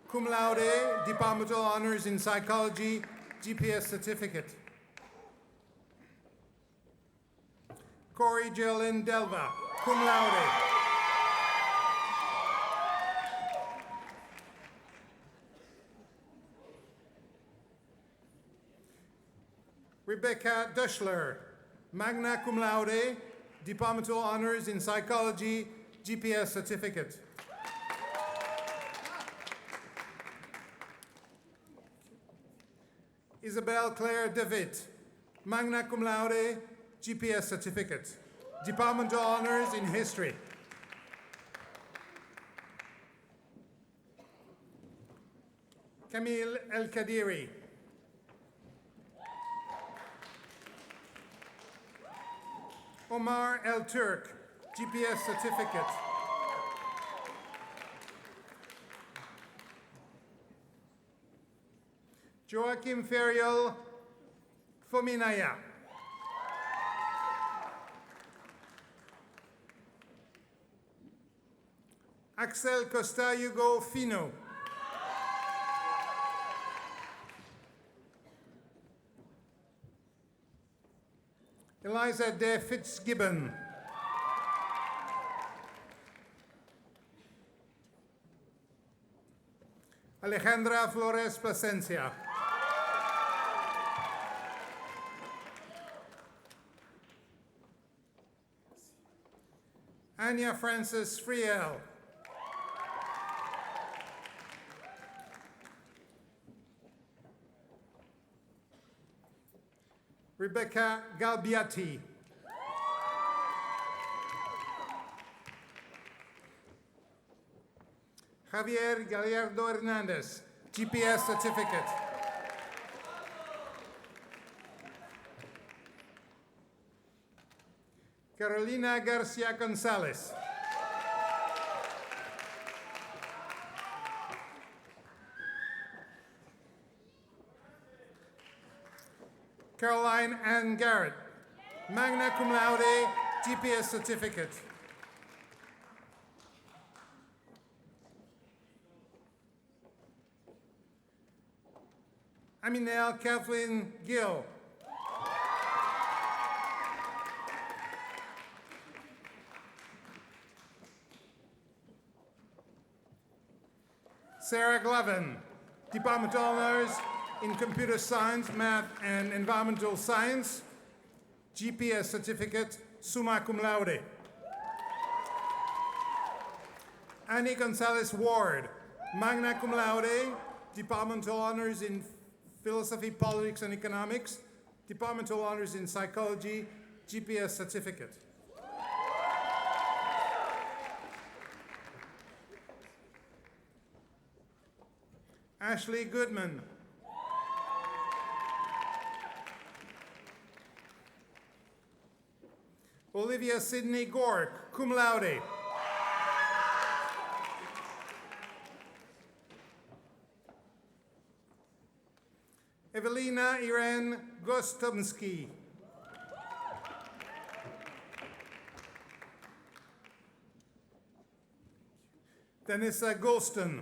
cum laude, Departmental Honors in Psychology, GPS certificate. Corey Jolyn Delva, cum laude. Rebecca Dushler, magna cum laude, Departmental Honors in Psychology, GPS certificate. Isabel Claire David, magna cum laude, GPS certificate. Departmental Honors in History. Camille El Kadiri. Omar El Turk, GPS certificate. Joachim Feriol Fominaya. Axel Costa Hugo Fino. Eliza De Fitzgibbon. Alejandra Flores Plasencia. Anya Frances Friel. Rebecca Galbiati. Javier Gallardo Hernandez, GPS certificate. Carolina Garcia Gonzalez. Caroline Ann Garrett, magna cum laude, GPS certificate. Aminelle Kathleen Gill. Sarah Glavin, Department Honors in Computer Science, Math, and Environmental Science, GPS certificate, summa cum laude. Annie Gonzalez Ward, magna cum laude, Departmental Honors in Philosophy, Politics, and Economics, Departmental Honors in Psychology, GPS certificate. Ashley Goodman. Olivia Sidney Gork, cum laude. Evelina Irene Gostomsky. Denisa Golston.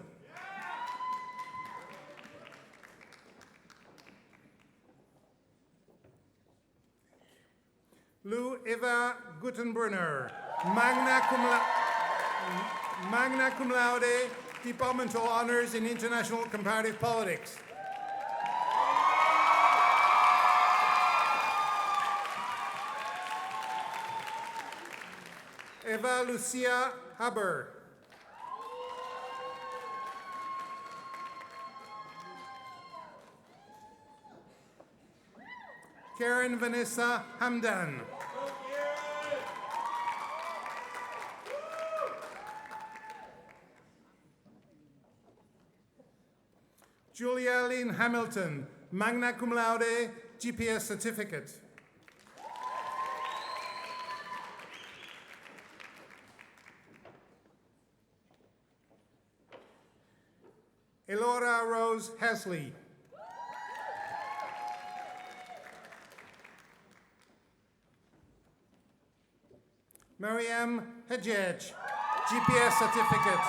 Lou Eva Guttenbrunner, magna cum laude, departmental honors in international comparative politics. Eva Lucia Haber. Karen Vanessa Hamdan. Julia Lynn Hamilton, magna cum laude, GPS certificate. Elora Rose Hasley. Mariam Hajjaj, GPS certificate.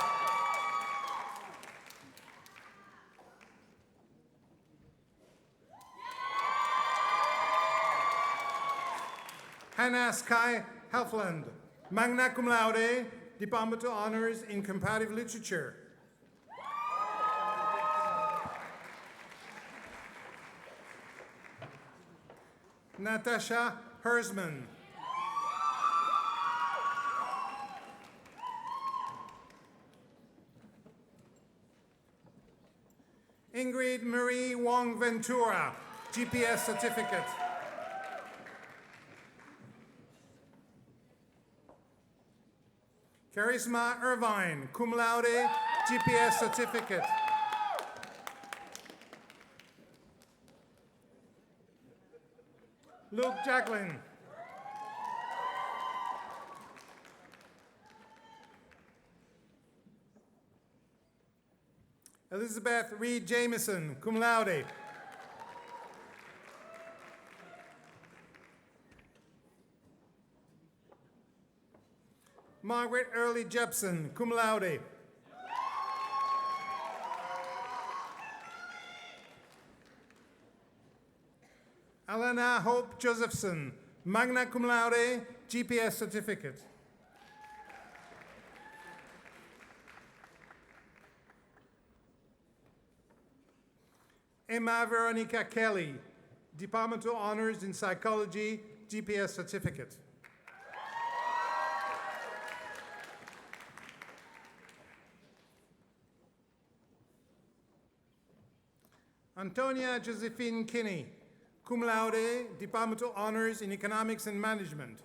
Hannah Sky Helfland, magna cum laude, departmental honors in comparative literature. Natasha Hersman. Ingrid Marie Wong Ventura, GPS certificate. Charisma Irvine, cum laude, GPS certificate. Luke Jacqueline. Elizabeth Reed Jameson, cum laude. Margaret Early Jepson, cum laude. Alana Hope Josephson, magna cum laude, GPS certificate. Emma Veronica Kelly, departmental honors in psychology, GPS certificate. Antonia Josephine Kinney, cum laude, departmental honors in economics and management.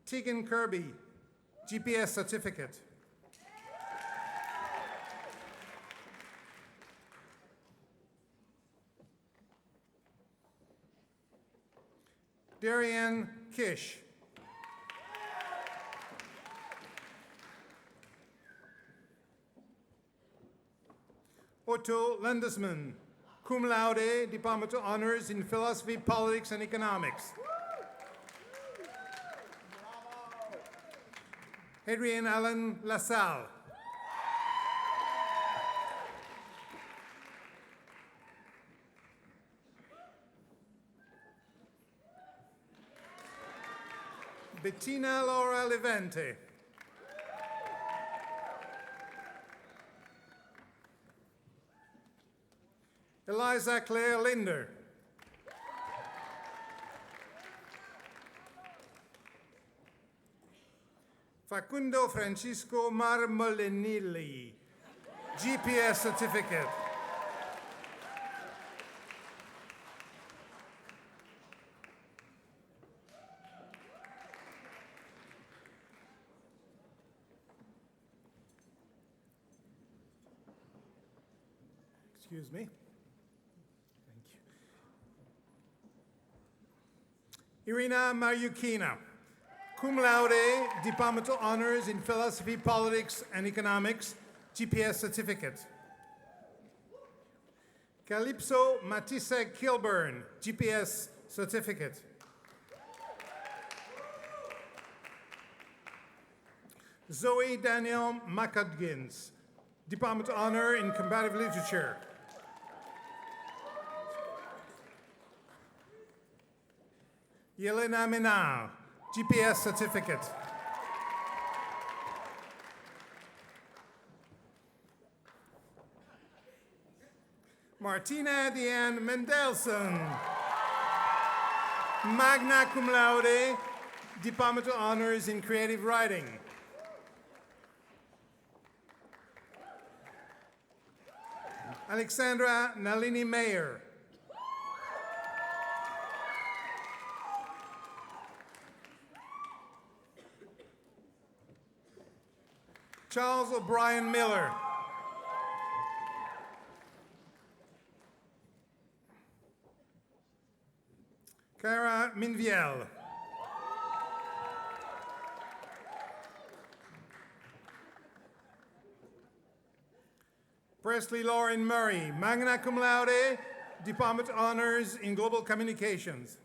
Tegan Kirby, GPS certificate. Darian Kish. Otto Landesman, cum laude, departmental honors in philosophy, politics, and economics. Adrian Allen LaSalle. Bettina Laura Levente. Eliza Claire Linder. Facundo Francisco Marmolinilli, GPS certificate. Excuse me. Thank you. Irina Mariukina, Cum laude, Departmental Honors in Philosophy, Politics, and Economics, GPS certificate. Calypso Matisse Kilburn, GPS certificate. Zoe Daniel McCudgins, Department of Honor in Comparative Literature. Yelena Menard, GPS certificate. Martina Deanne Mendelson, magna cum laude, Department of Honors in Creative Writing. Alexandra Nalini Mayer. Charles O'Brien Miller. Cara Minviel. Presley Lauren Murray, magna cum laude, Department of Honors in Global Communications.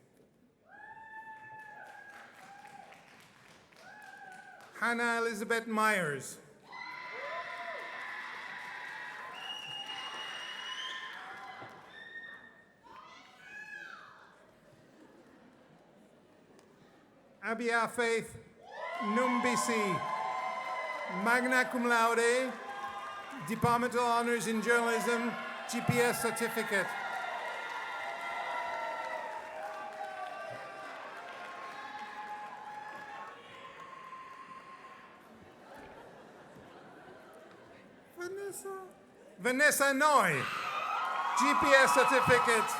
Hannah Elizabeth Myers. Abia Faith Numbisi, magna cum laude, Department of Honors in Journalism, GPS certificate. Vanessa Noy, GPS certificate.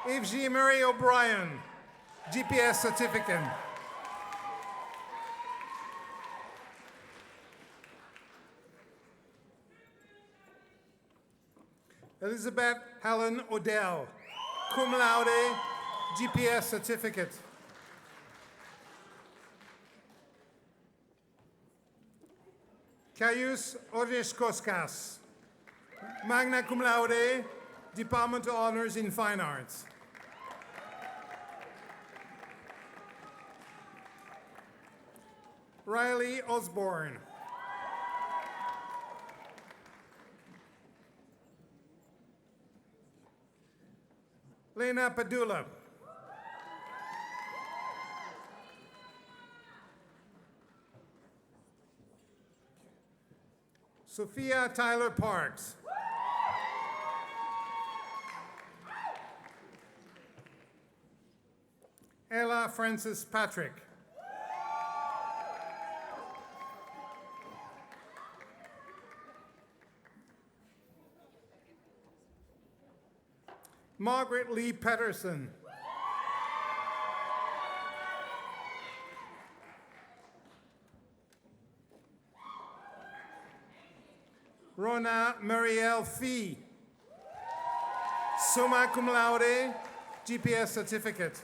Yves G. Murray O'Brien, GPS certificate. Elizabeth Helen Odell, cum laude, GPS certificate. Caius Oreskoskas, magna cum laude, Department of Honors in Fine Arts. Riley Osborne. Lena Padula. Sophia Tyler Parks. Ella Francis Patrick. Margaret Lee Pedersen. Rona Marielle Fee, summa cum laude, GPS certificate.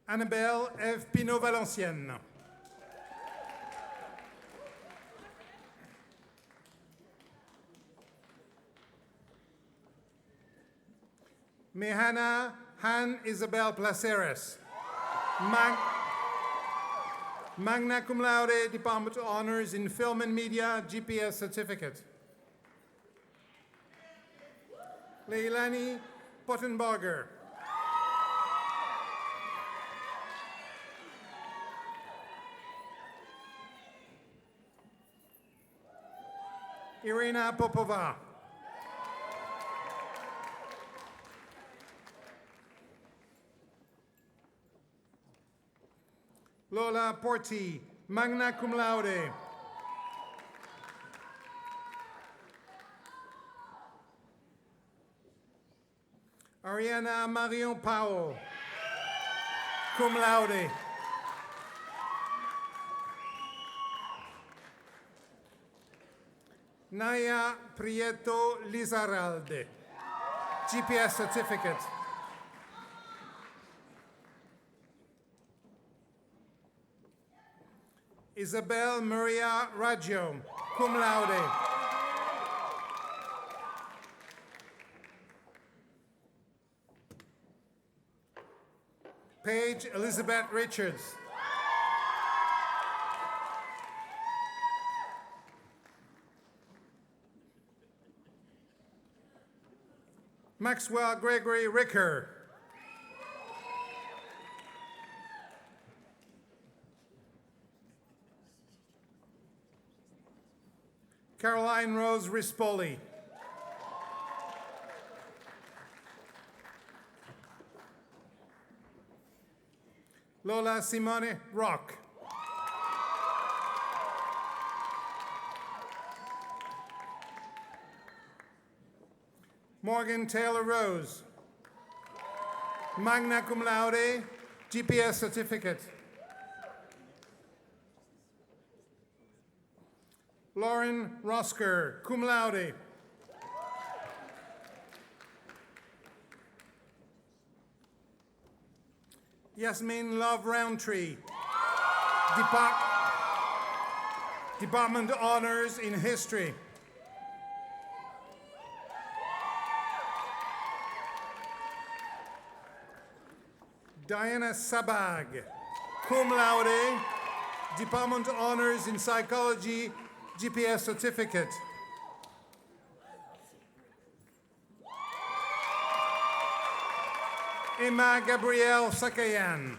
Annabelle Eve Pinot-Valencienne. Mehana Han Isabel Placeres, magna cum laude, Department of Honors in Film and Media, GPS certificate. Leilani Pottenbarger. Irina Popova. Lola Porti, magna cum laude. Ariana Marion Powell, cum laude. Naya Prieto Lizarralde, GPS certificate. Isabel Maria Raggio, cum laude. Paige Elizabeth Richards. Maxwell Gregory Ricker. Caroline Rose Rispoli. Lola Simone Rock. Morgan Taylor Rose. Magna cum laude, GPS certificate. Lauren Rosker, cum laude. Yasmin Love Roundtree, Department Honors in History. Diana Sabag, cum laude, Department Honors in Psychology, GPS certificate. Emma Gabrielle Sakayan.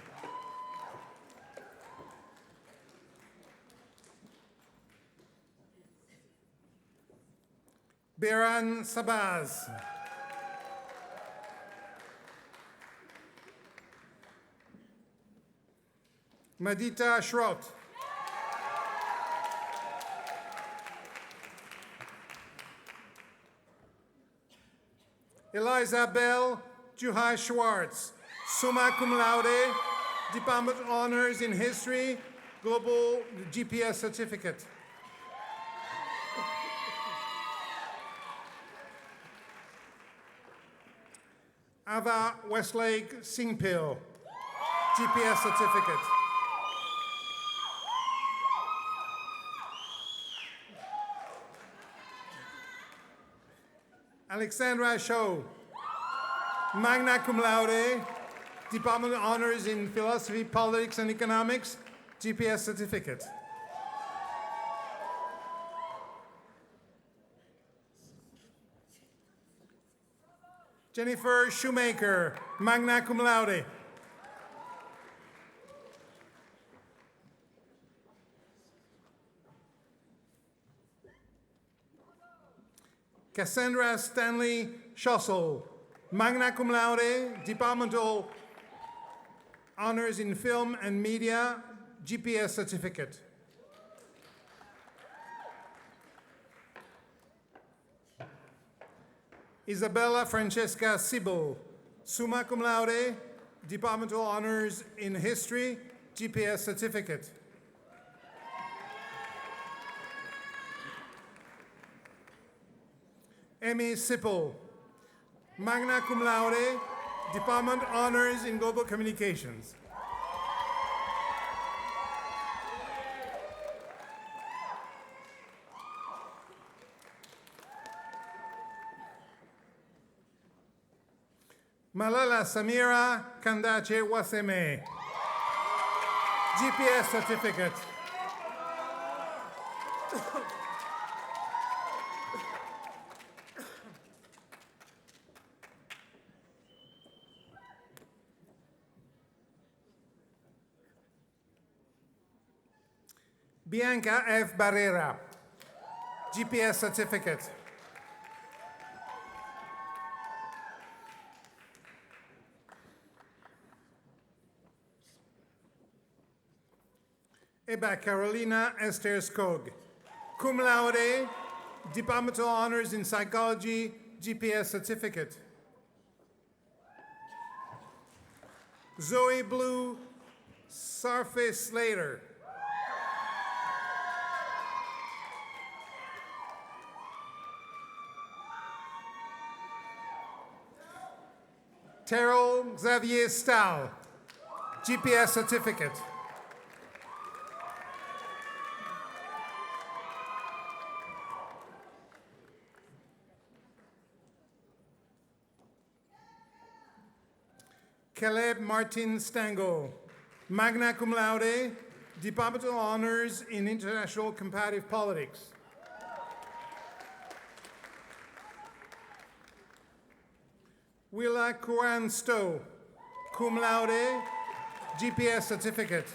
Biran Sabaz. Madita Schrott. Eliza Bell Juhai Schwartz, summa cum laude, Department Honors in History, Global GPS certificate. Ava Westlake Singpil, GPS certificate. Alexandra Shaw, magna cum laude, Department of Honors in Philosophy, Politics, and Economics, GPS certificate. Jennifer Shoemaker, magna cum laude. Cassandra Stanley Schossel, magna cum laude, Departmental Honors in Film and Media, GPS certificate. Isabella Francesca Sibyl, summa cum laude, Departmental Honors in History, GPS certificate. Amy Sippel, magna cum laude, Department Honors in Global Communications. Malala Samira Kandache Waseme, GPS certificate. Bianca F. Barrera, GPS certificate. Eba Carolina Esther Skog, cum laude, Departmental Honors in Psychology, GPS certificate. Zoe Blue Sarfe Slater. Terrell Xavier Stahl, GPS certificate. Caleb Martin Stango, magna cum laude, departmental honors in international comparative politics. Willa Kuan Stowe, cum laude, GPS certificate.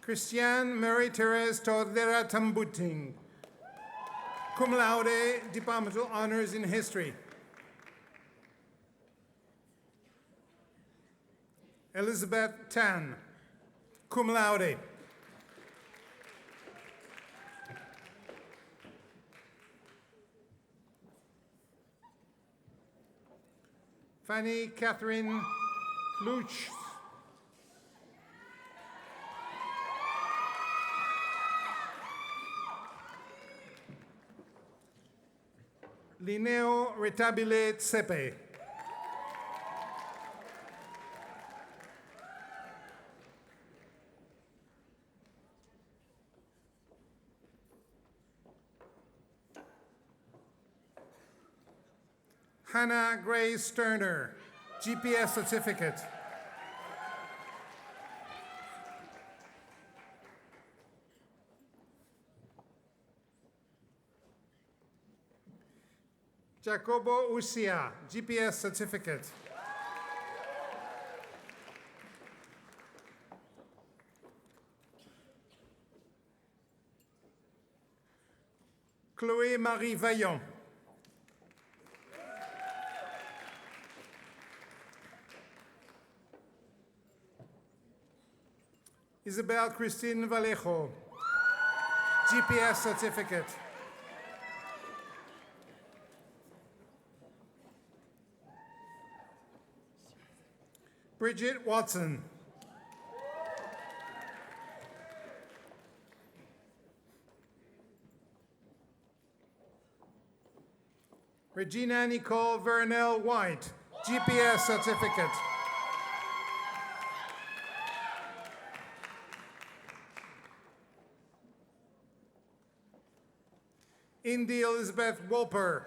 Christiane Marie-Thérèse Tordera Tambuting, cum laude, departmental honors in history. Elizabeth Tan, cum laude. Fanny Catherine Luch. Linneo Retabile Tsepe. Hannah Gray Sterner, GPS certificate. Jacobo Usia, GPS certificate. Chloé Marie Vaillant. Isabel Christine Vallejo, GPS certificate. Bridget Watson. Regina Nicole Vernell White, GPS certificate. Indy Elizabeth Wolper.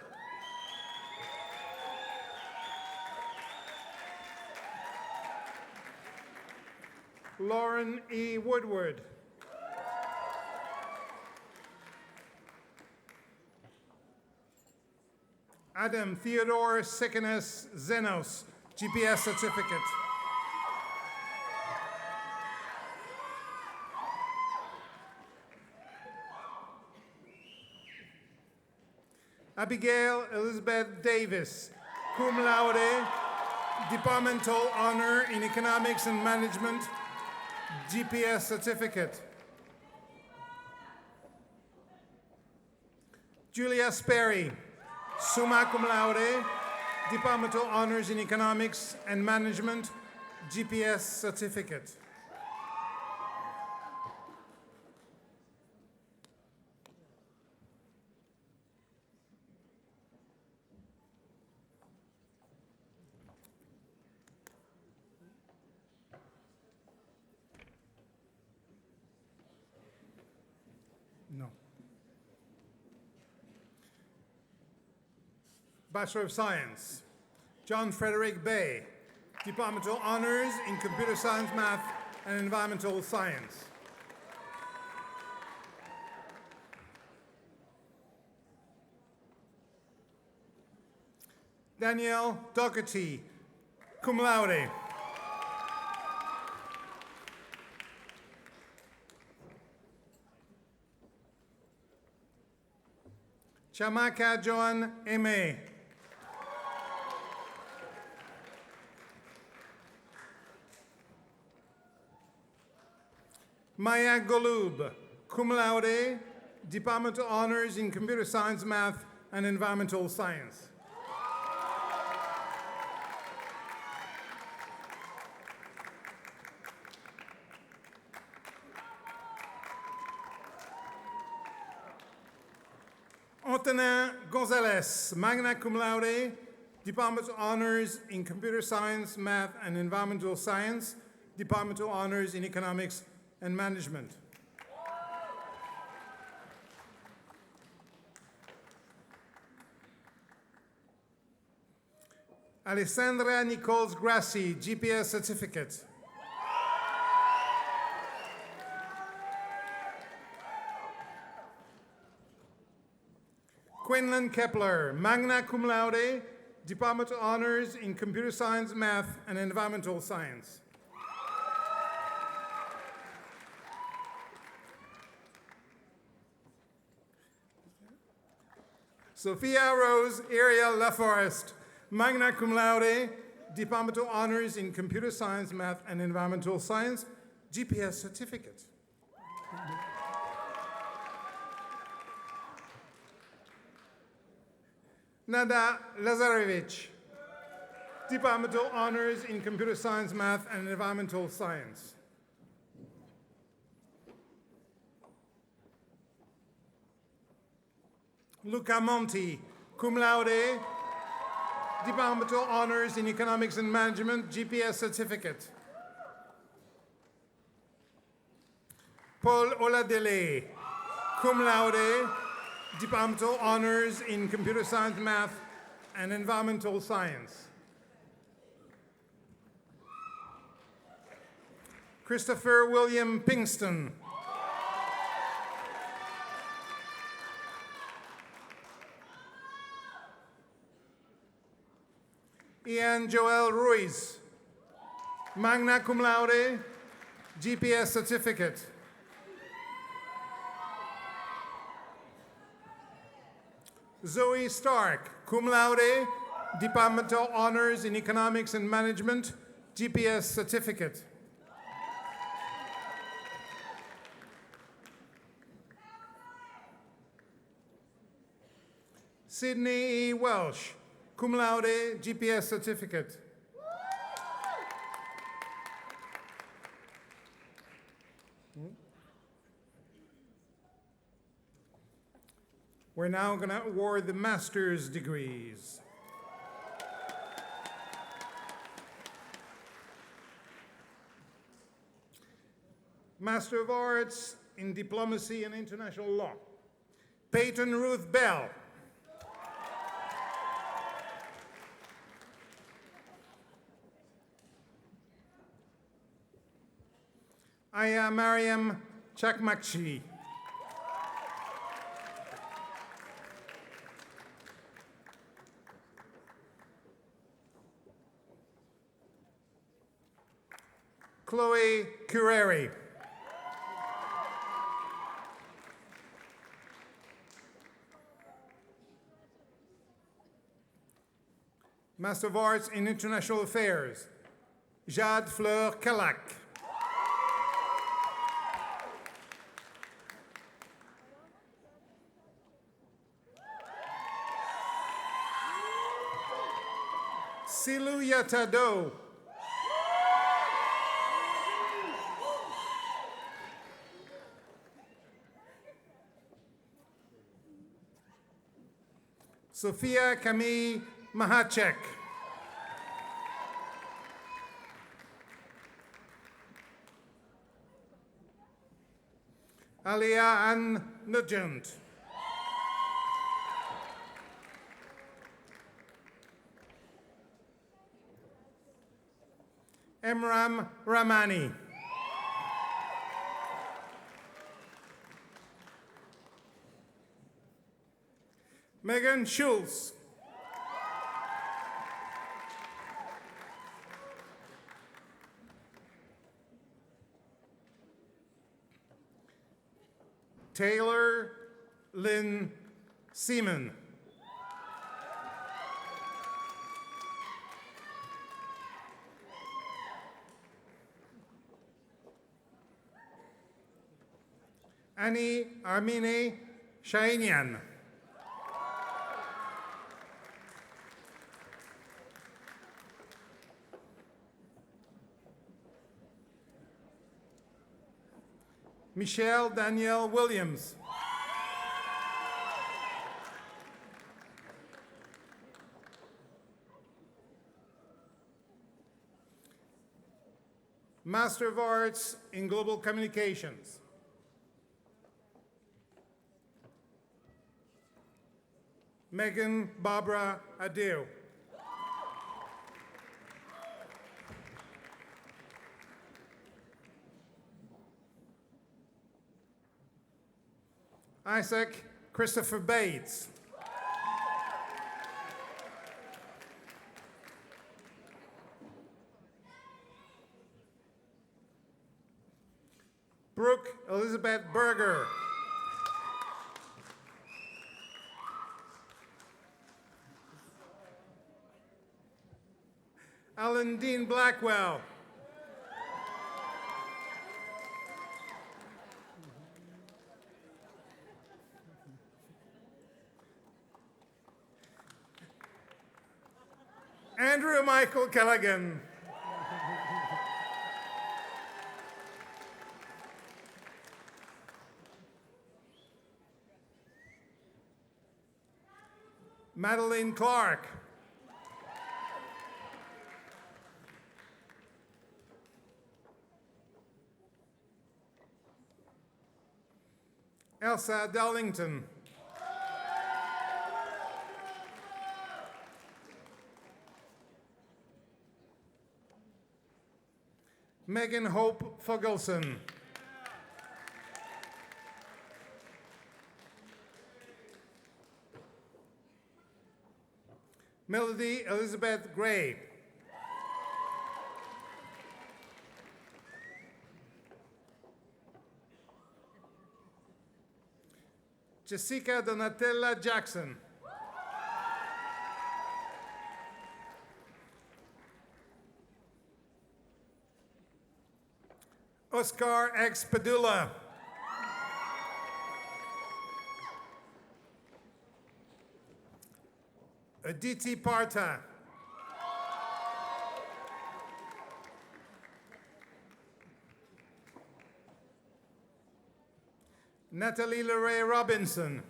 Lauren E. Woodward. Adam Theodore Sikenes Zenos, GPS certificate. Abigail Elizabeth Davis, cum laude, departmental honor in economics and management, GPS certificate. Julia Sperry, summa cum laude, departmental honors in economics and management, GPS certificate. No. Bachelor of Science, John Frederick Bay, departmental honors in computer science, math, and environmental science. Danielle Doherty, cum laude. Chamaka Joan Aimé. Maya Golub, cum laude, departmental honors in computer science, math, and environmental science. Fortunin Gonzalez, magna cum laude, Department of Honors in Computer Science, Math, and Environmental Science, Department of Honors in Economics and Management. Alessandra Nichols Grassi, GPS certificate. Quinlan Kepler, magna cum laude, Department of Honors in Computer Science, Math, and Environmental Science. Sophia Rose Ariel Laforest, magna cum laude, Department of Honors in Computer Science, Math, and Environmental Science, GPS certificate. Nada Lazarevich, Department of Honors in Computer Science, Math, and Environmental Science. Luca Monti, cum laude, Department of Honors in Economics and Management, GPS certificate. Paul Oladele, cum laude, Department of Honors in Computer Science, Math, and Environmental Science. Christopher William Pinkston. Ian Joel Ruiz, magna cum laude, GPS certificate. Zoe Stark, cum laude, Department of Honors in Economics and Management, GPS certificate. Sydney E. Welsh, cum laude, GPS certificate. We're now going to award the master's degrees. Master of Arts in Diplomacy and International Law, Peyton Ruth Bell. Aya Mariam Chakmakchi. Chloe Cureri. Master of Arts in International Affairs, Jade Fleur Calac. Silu Yatado. Sophia Camille Mahacek. Alia Ann Nugent. Emram Ramani. Megan Schultz. Taylor Lynn Seaman. Annie Armine Shainian. Michelle Danielle Williams. Master of Arts in Global Communications. Megan Barbara Adair. Isaac Christopher Bates. Brooke Elizabeth Berger. Alan Dean Blackwell. Andrew Michael Callaghan. Madeline Clark. Elsa Darlington. Megan Hope Fogelson. Melody Elizabeth Gray. Jessica Donatella Jackson. Oscar X. Padula. Aditi Partha. Natalie LeRae Robinson.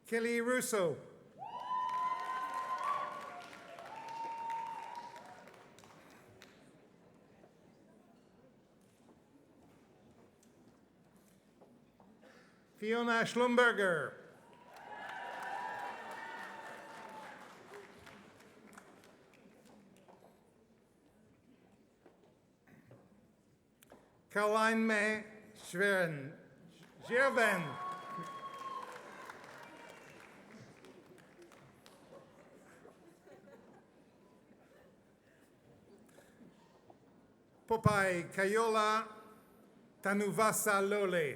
Kelly Russo. Fiona Schlumberger. Caroline May Gerven. Popeye Kayola Tanuvasa Lole.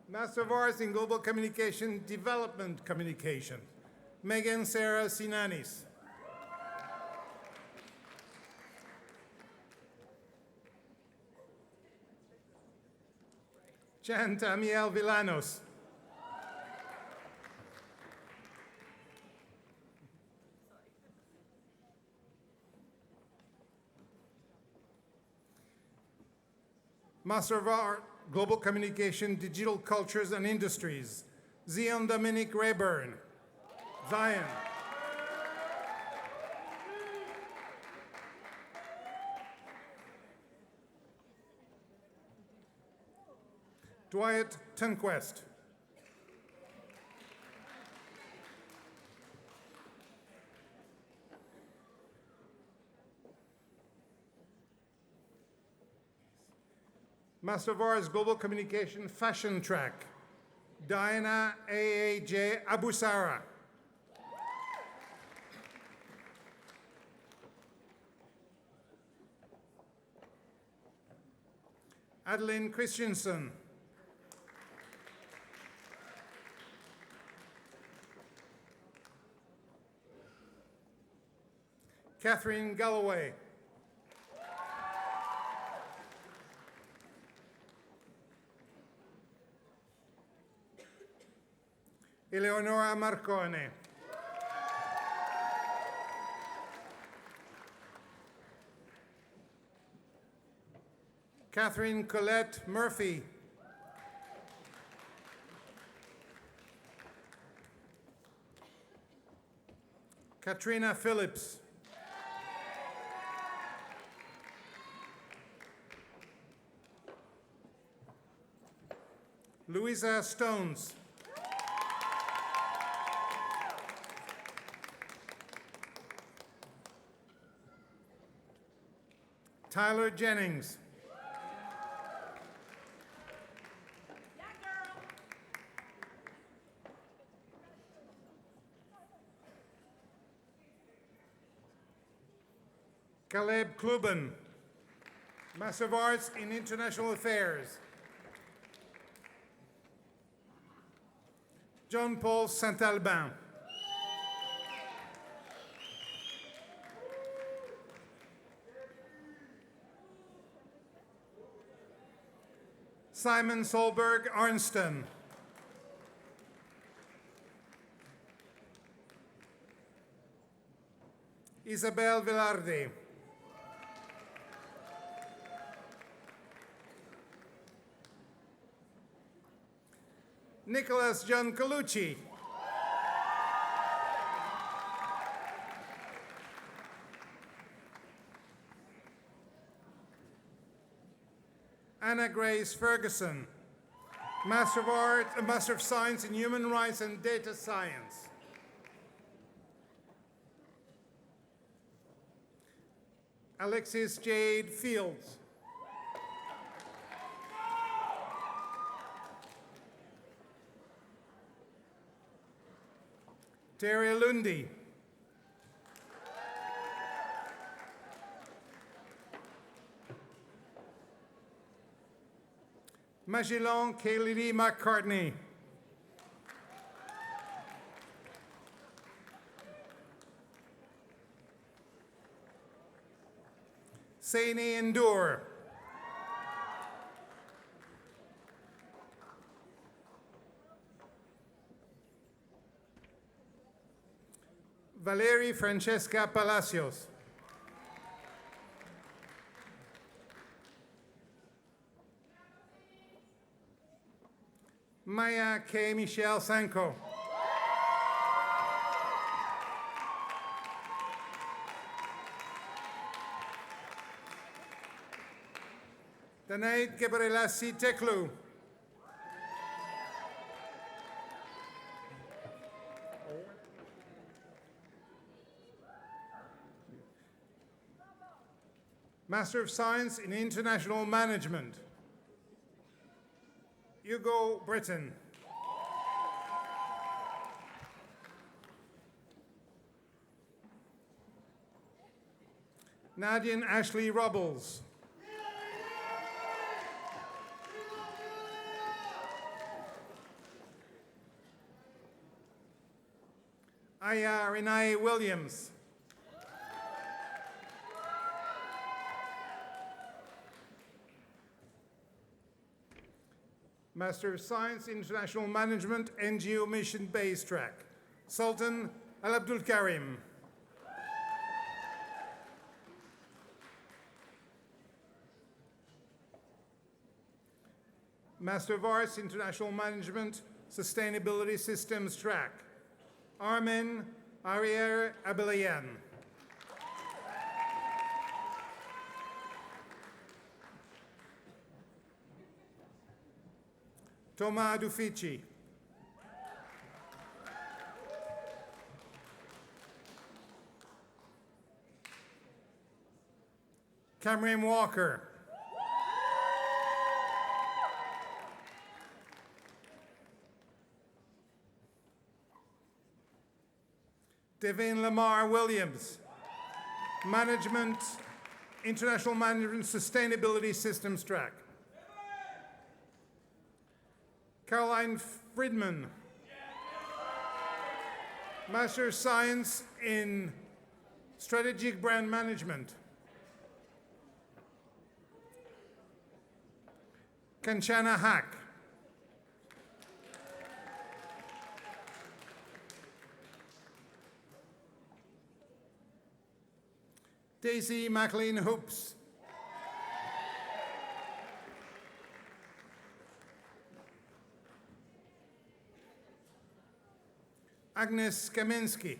Master of Arts in Global Communication, Development Communication, Megan Sarah Sinanis. Jan Tamiel Villanos. Master of Art, Global Communication, Digital Cultures and Industries, Zion Dominic Rayburn. Zion. Dwight Tunquest. Master of Arts, Global Communication, Fashion Track, Diana A.A.J. Abusara. Adeline Christensen. Catherine Galloway. Eleonora Marcone. Catherine Colette Murphy. Katrina Phillips. Louisa Stones. Tyler Jennings. Caleb Kluben, Master of Arts in International Affairs. John-Paul Saint-Albin. Simon Solberg Arnston. Isabel Velarde. Nicholas John Colucci. Anna Grace Ferguson, Master of Art, Master of Science in Human Rights and Data Science. Alexis Jade Fields. Terry Lundy. Magellan Kaylee McCartney. Saini Endur. Valerie Francesca Palacios. Maya K. Michelle Sanko. Danaid Gebrelasi Teklu. Master of Science in International Management, Hugo Britton. Nadine Ashley Rubbles. Aya Renee Williams. Master of Science, International Management, NGO Mission-Based Track, Sultan Al Abdul Karim. Master of Arts, International Management, Sustainability Systems Track, Armin Arier Abelayan. Thomas Dufici. Cameron Walker. Devin Lamar Williams. Management, International Management Sustainability Systems Track. Caroline Friedman, Master of Science in Strategic Brand Management. Kanchana Hack. Daisy McLean Hoops. Agnes Kaminsky.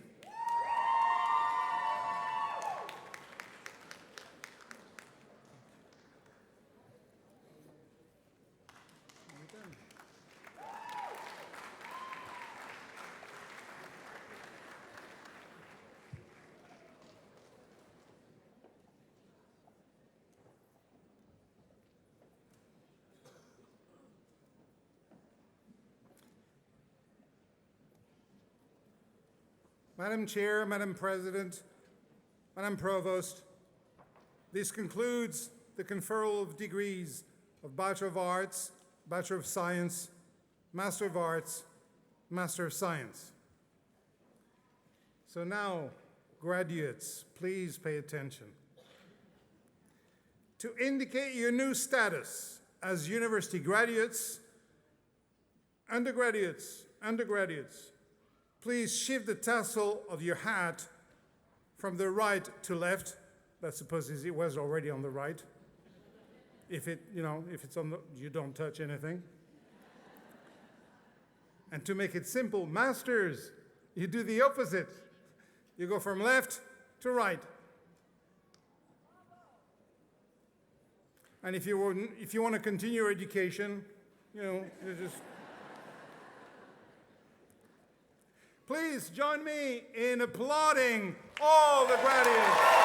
Madam Chair, Madam President, Madam Provost, this concludes the conferral of degrees of Bachelor of Arts, Bachelor of Science, Master of Arts, Master of Science. So now, graduates, please pay attention. To indicate your new status as university graduates, undergraduates, please shift the tassel of your hat from the right to left. That supposes it was already on the right. If it's on the, you don't touch anything. And to make it simple, masters, you do the opposite. You go from left to right. And if you want to continue your education, you just. Please join me in applauding all the graduates.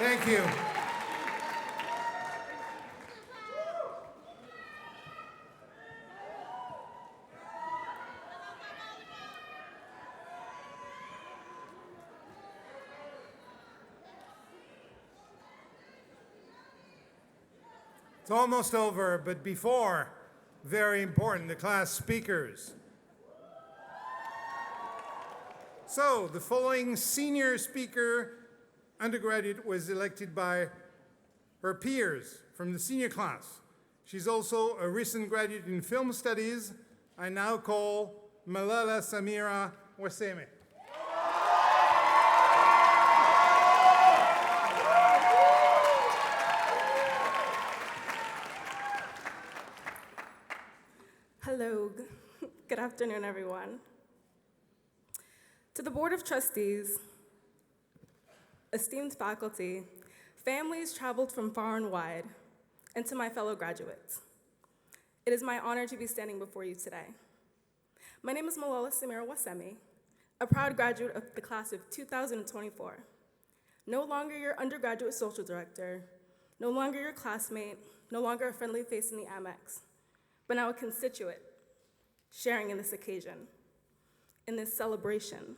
Thank you. It's almost over, but before, very important, the class speakers. So, the following senior speaker, undergraduate, was elected by her peers from the senior class. She's also a recent graduate in film studies. I now call Malala Samira Waseme. Hello, good afternoon, everyone. To the Board of Trustees, esteemed faculty, families traveled from far and wide, and to my fellow graduates, it is my honor to be standing before you today. My name is Malala Samira Waseme, a proud graduate of the class of 2024. No longer your undergraduate social director, no longer your classmate, no longer a friendly face in the Amex, but now a constituent, sharing in this occasion, in this celebration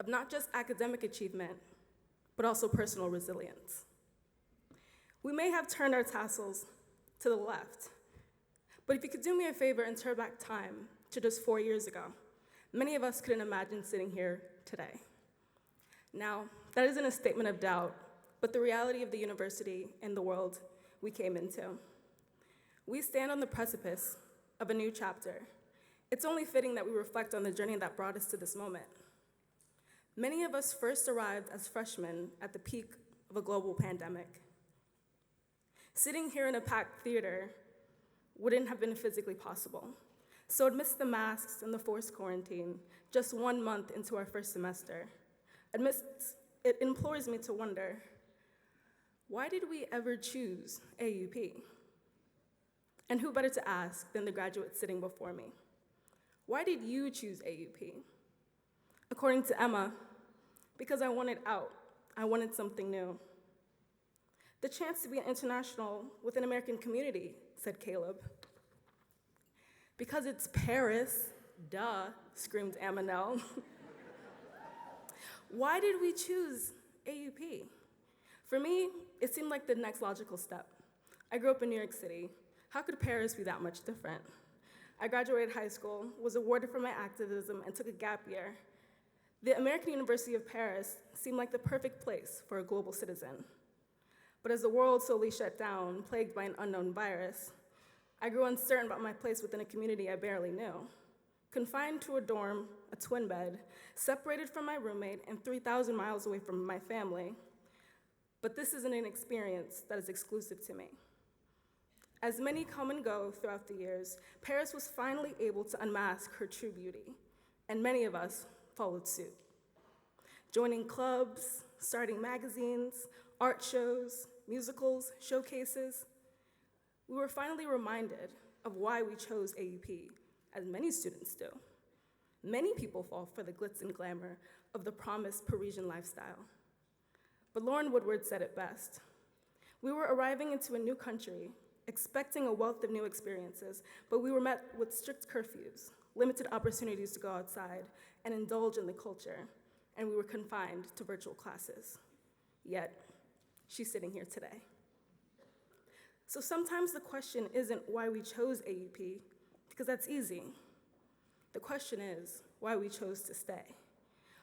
of not just academic achievement, but also personal resilience. We may have turned our tassels to the left, but if you could do me a favor and turn back time to just 4 years ago, many of us couldn't imagine sitting here today. Now, that isn't a statement of doubt, but the reality of the university and the world we came into. We stand on the precipice of a new chapter. It's only fitting that we reflect on the journey that brought us to this moment. Many of us first arrived as freshmen at the peak of a global pandemic. Sitting here in a packed theater wouldn't have been physically possible. So amidst the masks and the forced quarantine, just 1 month into our first semester, it implores me to wonder, why did we ever choose AUP? And who better to ask than the graduates sitting before me? Why did you choose AUP? According to Emma, because I wanted out. I wanted something new. The chance to be an international with an American community, said Caleb. Because it's Paris, duh, screamed Amanel. Why did we choose AUP? For me, it seemed like the next logical step. I grew up in New York City. How could Paris be that much different? I graduated high school, was awarded for my activism, and took a gap year. The American University of Paris seemed like the perfect place for a global citizen. But as the world slowly shut down, plagued by an unknown virus, I grew uncertain about my place within a community I barely knew. Confined to a dorm, a twin bed, separated from my roommate, and 3,000 miles away from my family. But this isn't an experience that is exclusive to me. As many come and go throughout the years, Paris was finally able to unmask her true beauty, and many of us followed suit. Joining clubs, starting magazines, art shows, musicals, showcases, we were finally reminded of why we chose AUP, as many students do. Many people fall for the glitz and glamour of the promised Parisian lifestyle. But Lauren Woodward said it best. We were arriving into a new country, expecting a wealth of new experiences, but we were met with strict curfews, limited opportunities to go outside and indulge in the culture, and we were confined to virtual classes. Yet, she's sitting here today. So sometimes the question isn't why we chose AUP, because that's easy. The question is why we chose to stay,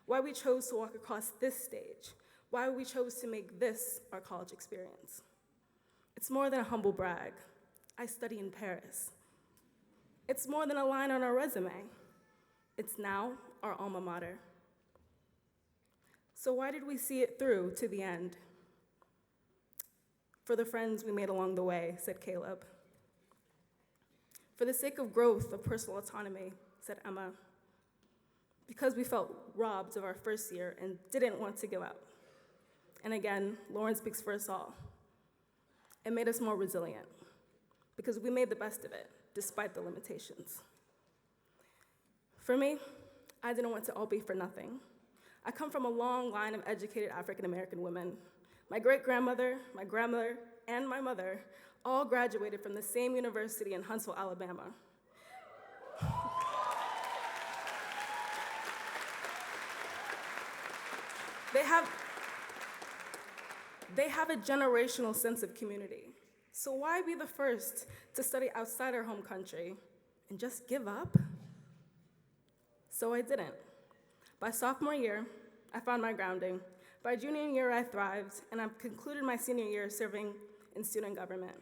why we chose to walk across this stage, why we chose to make this our college experience. It's more than a humble brag. I study in Paris. It's more than a line on our resume. It's now our alma mater. So why did we see it through to the end? For the friends we made along the way, said Caleb. For the sake of growth of personal autonomy, said Emma. Because we felt robbed of our first year and didn't want to give up. And again, Lauren speaks for us all. It made us more resilient because we made the best of it, despite the limitations. For me, I didn't want to all be for nothing. I come from a long line of educated African-American women. My great-grandmother, my grandmother, and my mother all graduated from the same university in Huntsville, Alabama. They have a generational sense of community. So why be the first to study outside our home country and just give up? So I didn't. By sophomore year, I found my grounding. By junior year, I thrived, and I concluded my senior year serving in student government.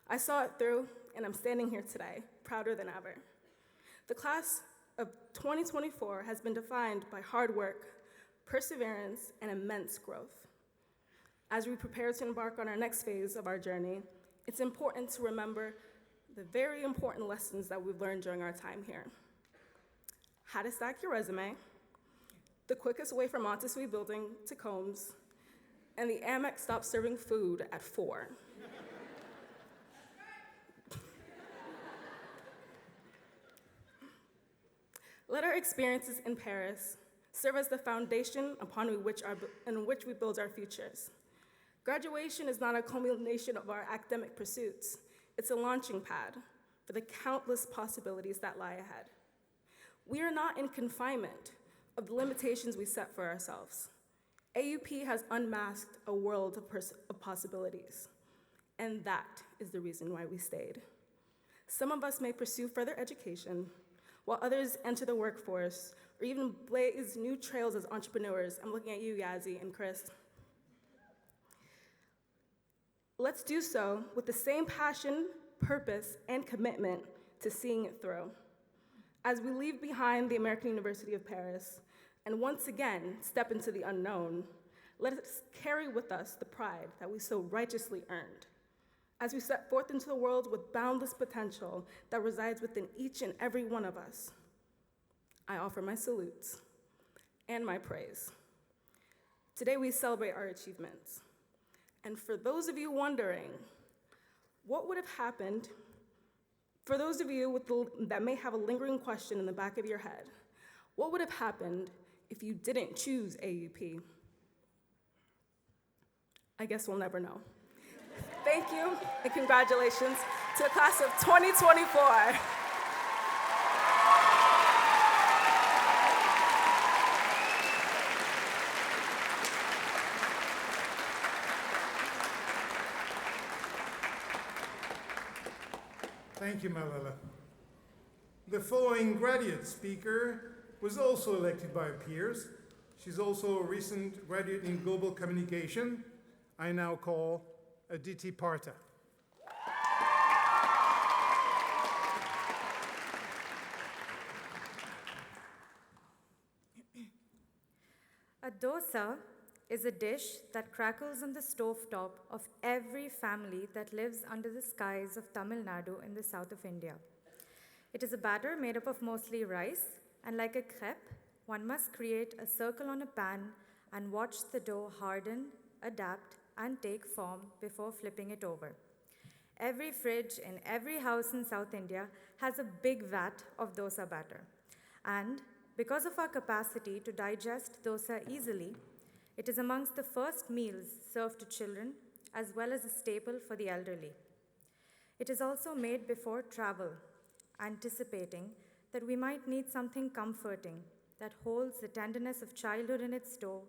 I saw it through, and I'm standing here today, prouder than ever. The class of 2024 has been defined by hard work, perseverance, and immense growth. As we prepare to embark on our next phase of our journey, it's important to remember the very important lessons that we've learned during our time here. How to stack your resume, the quickest way from Montesquieu Building to Combs, and the Amex stopped serving food at 4. Let our experiences in Paris serve as the foundation upon which we build our futures. Graduation is not a culmination of our academic pursuits. It's a launching pad for the countless possibilities that lie ahead. We are not in confinement of the limitations we set for ourselves. AUP has unmasked a world of possibilities, and that is the reason why we stayed. Some of us may pursue further education, while others enter the workforce or even blaze new trails as entrepreneurs. I'm looking at you, Yazzie and Chris. Let's do so with the same passion, purpose, and commitment to seeing it through. As we leave behind the American University of Paris and once again step into the unknown, let us carry with us the pride that we so righteously earned. As we set forth into the world with boundless potential that resides within each and every one of us, I offer my salutes and my praise. Today we celebrate our achievements. And for those of you wondering, what would have happened, for those of you that may have a lingering question in the back of your head, what would have happened if you didn't choose AUP? I guess we'll never know. Thank you, and congratulations to the class of 2024. Thank you, Malala. The following graduate speaker was also elected by her peers. She's also a recent graduate in global communication. I now call Aditi Partha. A dosa is a dish that crackles on the stovetop of every family that lives under the skies of Tamil Nadu in the south of India. It is a batter made up of mostly rice, and like a crepe, one must create a circle on a pan and watch the dough harden, adapt, and take form before flipping it over. Every fridge in every house in South India has a big vat of dosa batter. And because of our capacity to digest dosa easily, it is amongst the first meals served to children as well as a staple for the elderly. It is also made before travel, anticipating that we might need something comforting that holds the tenderness of childhood in its dough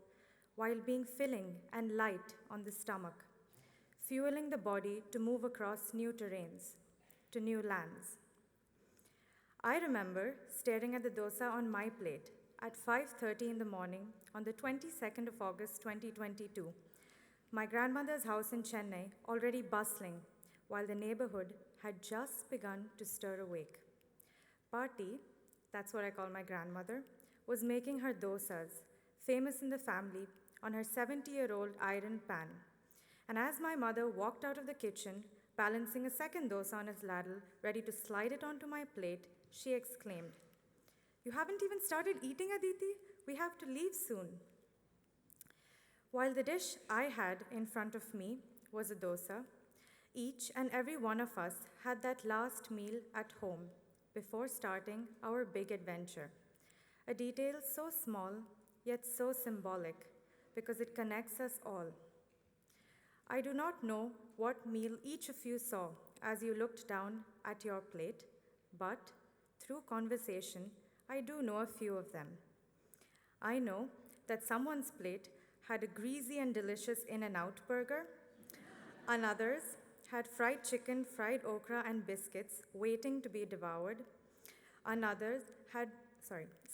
while being filling and light on the stomach, fueling the body to move across new terrains, to new lands. I remember staring at the dosa on my plate at 5:30 in the morning on the 22nd of August 2022, my grandmother's house in Chennai already bustling while the neighborhood had just begun to stir awake. Party, that's what I call my grandmother, was making her dosas, famous in the family, on her 70-year-old iron pan. And as my mother walked out of the kitchen, balancing a second dosa on his ladle, ready to slide it onto my plate, she exclaimed, "You haven't even started eating, Aditi? We have to leave soon." While the dish I had in front of me was a dosa, each and every one of us had that last meal at home before starting our big adventure. A detail so small, yet so symbolic, because it connects us all. I do not know what meal each of you saw as you looked down at your plate, but through conversation, I do know a few of them. I know that someone's plate had a greasy and delicious In-N-Out burger. Another's had fried chicken, fried okra, and biscuits waiting to be devoured.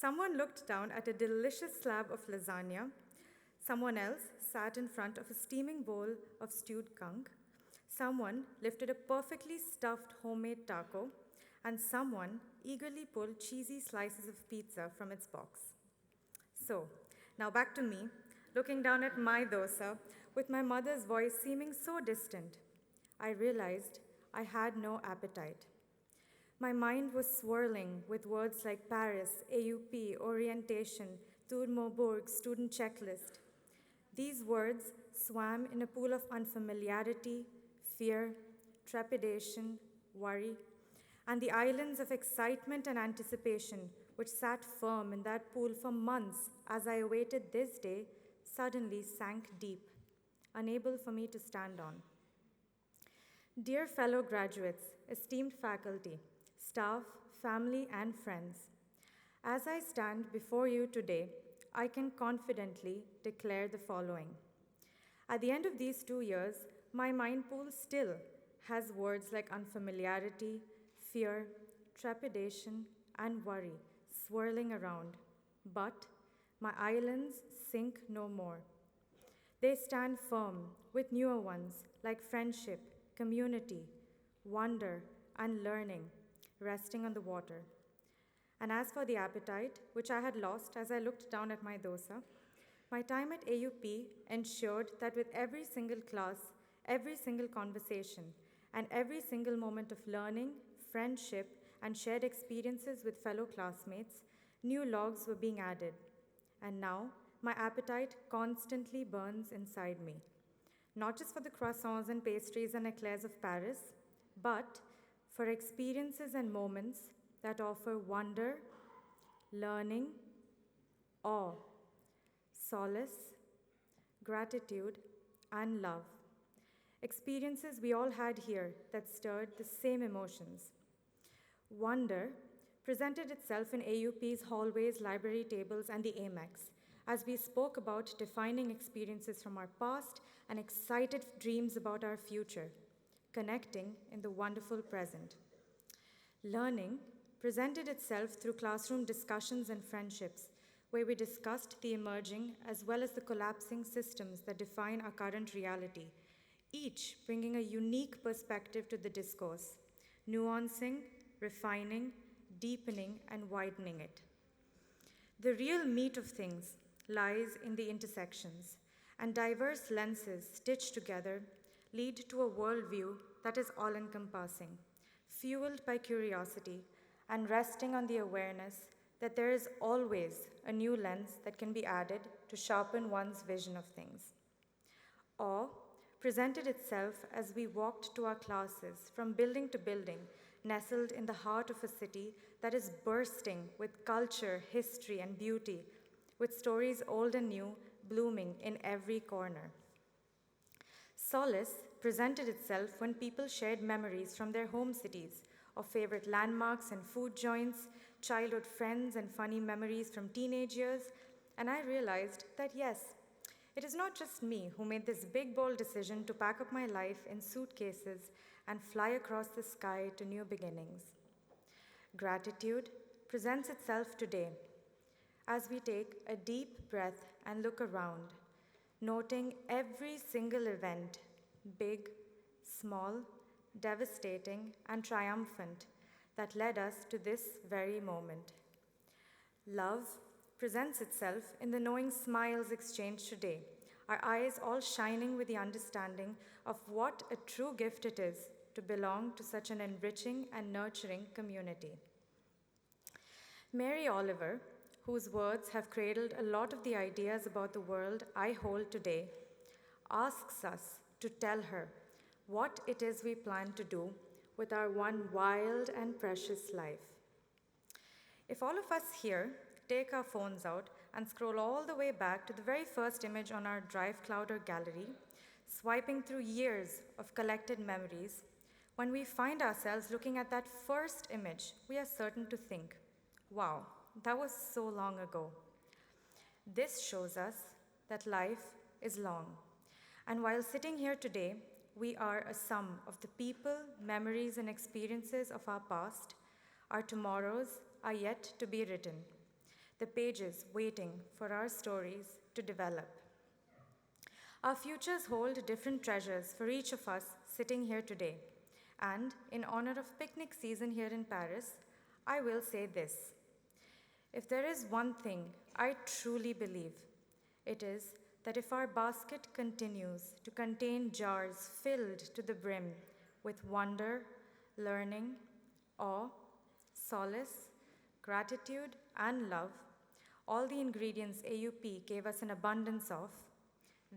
Someone looked down at a delicious slab of lasagna. Someone else sat in front of a steaming bowl of stewed skunk. Someone lifted a perfectly stuffed homemade taco, and someone eagerly pulled cheesy slices of pizza from its box. So, now back to me, looking down at my dosa, with my mother's voice seeming so distant. I realized I had no appetite. My mind was swirling with words like Paris, AUP, orientation, Tour Mobourg, student checklist. These words swam in a pool of unfamiliarity, fear, trepidation, worry, and the islands of excitement and anticipation, which sat firm in that pool for months as I awaited this day, suddenly sank deep, unable for me to stand on. Dear fellow graduates, esteemed faculty, staff, family, and friends, as I stand before you today, I can confidently declare the following. At the end of these 2 years, my mind pool still has words like unfamiliarity, fear, trepidation, and worry swirling around, but my islands sink no more. They stand firm with newer ones like friendship, community, wonder, and learning resting on the water. And as for the appetite, which I had lost as I looked down at my dosa, my time at AUP ensured that with every single class, every single conversation, and every single moment of learning, friendship, and shared experiences with fellow classmates, new logs were being added. And now, my appetite constantly burns inside me. Not just for the croissants and pastries and eclairs of Paris, but for experiences and moments that offer wonder, learning, awe, solace, gratitude, and love. Experiences we all had here that stirred the same emotions. Wonder presented itself in AUP's hallways, library tables, and the Amex as we spoke about defining experiences from our past and excited dreams about our future, connecting in the wonderful present. Learning presented itself through classroom discussions and friendships, where we discussed the emerging as well as the collapsing systems that define our current reality, each bringing a unique perspective to the discourse, nuancing, refining, deepening, and widening it. The real meat of things lies in the intersections, and diverse lenses stitched together lead to a worldview that is all-encompassing, fueled by curiosity and resting on the awareness that there is always a new lens that can be added to sharpen one's vision of things. Awe presented itself as we walked to our classes from building to building, nestled in the heart of a city that is bursting with culture, history, and beauty, with stories old and new blooming in every corner. Solace presented itself when people shared memories from their home cities of favorite landmarks and food joints, childhood friends and funny memories from teenage years, and I realized that yes, it is not just me who made this big, bold decision to pack up my life in suitcases and fly across the sky to new beginnings. Gratitude presents itself today as we take a deep breath and look around, noting every single event, big, small, devastating, and triumphant, that led us to this very moment. Love presents itself in the knowing smiles exchanged today, our eyes all shining with the understanding of what a true gift it is to belong to such an enriching and nurturing community. Mary Oliver, whose words have cradled a lot of the ideas about the world I hold today, asks us to tell her what it is we plan to do with our one wild and precious life. If all of us here take our phones out and scroll all the way back to the very first image on our Drive Cloud or gallery, swiping through years of collected memories, when we find ourselves looking at that first image, we are certain to think, wow, that was so long ago. This shows us that life is long. And while sitting here today, we are a sum of the people, memories, and experiences of our past. Our tomorrows are yet to be written, the pages waiting for our stories to develop. Our futures hold different treasures for each of us sitting here today. And in honor of picnic season here in Paris, I will say this. If there is one thing I truly believe, it is that if our basket continues to contain jars filled to the brim with wonder, learning, awe, solace, gratitude, and love, all the ingredients AUP gave us an abundance of,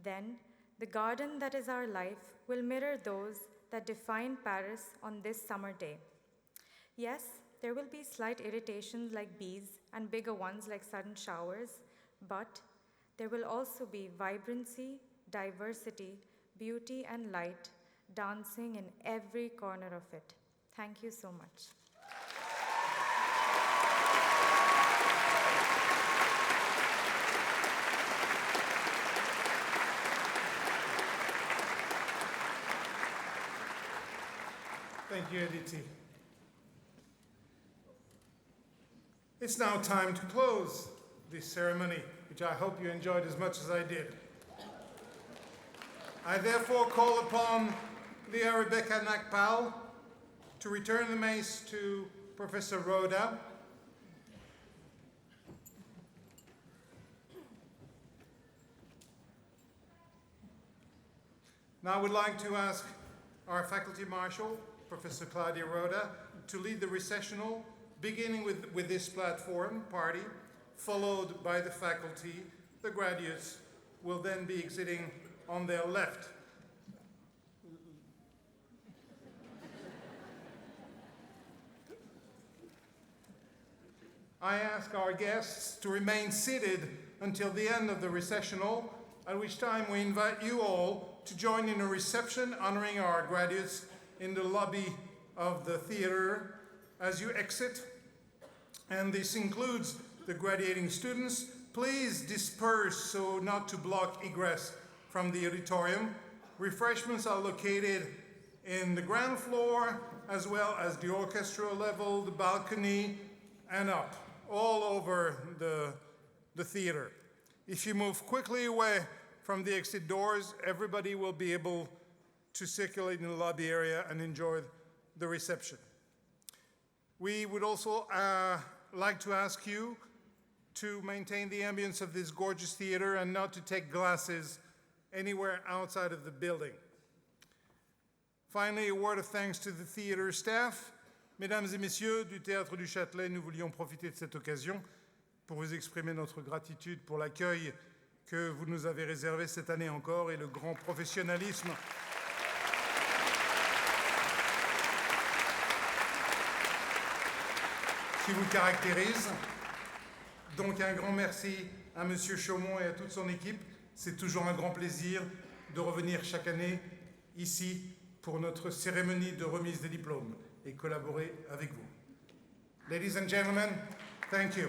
then the garden that is our life will mirror those that define Paris on this summer day. Yes, there will be slight irritations like bees and bigger ones like sudden showers, but there will also be vibrancy, diversity, beauty, and light dancing in every corner of it. Thank you so much. Thank you, Aditi. It's now time to close this ceremony, which I hope you enjoyed as much as I did. I therefore call upon Leah Rebecca Nakpal to return the mace to Professor Rhoda. Now I would like to ask our faculty marshal, Professor Claudia Rhoda, to lead the recessional, beginning with this platform party, followed by the faculty. The graduates will then be exiting on their left. I ask our guests to remain seated until the end of the recessional, at which time we invite you all to join in a reception honoring our graduates in the lobby of the theater as you exit. And this includes the graduating students. Please disperse so not to block egress from the auditorium. Refreshments are located in the ground floor, as well as the orchestral level, the balcony, and up, all over the theater. If you move quickly away from the exit doors, everybody will be able to circulate in the lobby area and enjoy the reception. We would also like to ask you to maintain the ambience of this gorgeous theater and not to take glasses anywhere outside of the building. Finally, a word of thanks to the theater staff. Mesdames et messieurs du Théâtre du Châtelet, nous voulions profiter de cette occasion pour vous exprimer notre gratitude pour l'accueil que vous nous avez réservé cette année encore et le grand professionnalisme qui vous caractérise. Donc un grand merci à Monsieur Chaumont et à toute son équipe. C'est toujours un grand plaisir de revenir chaque année ici pour notre cérémonie de remise des diplômes et collaborer avec vous. Ladies and gentlemen, thank you.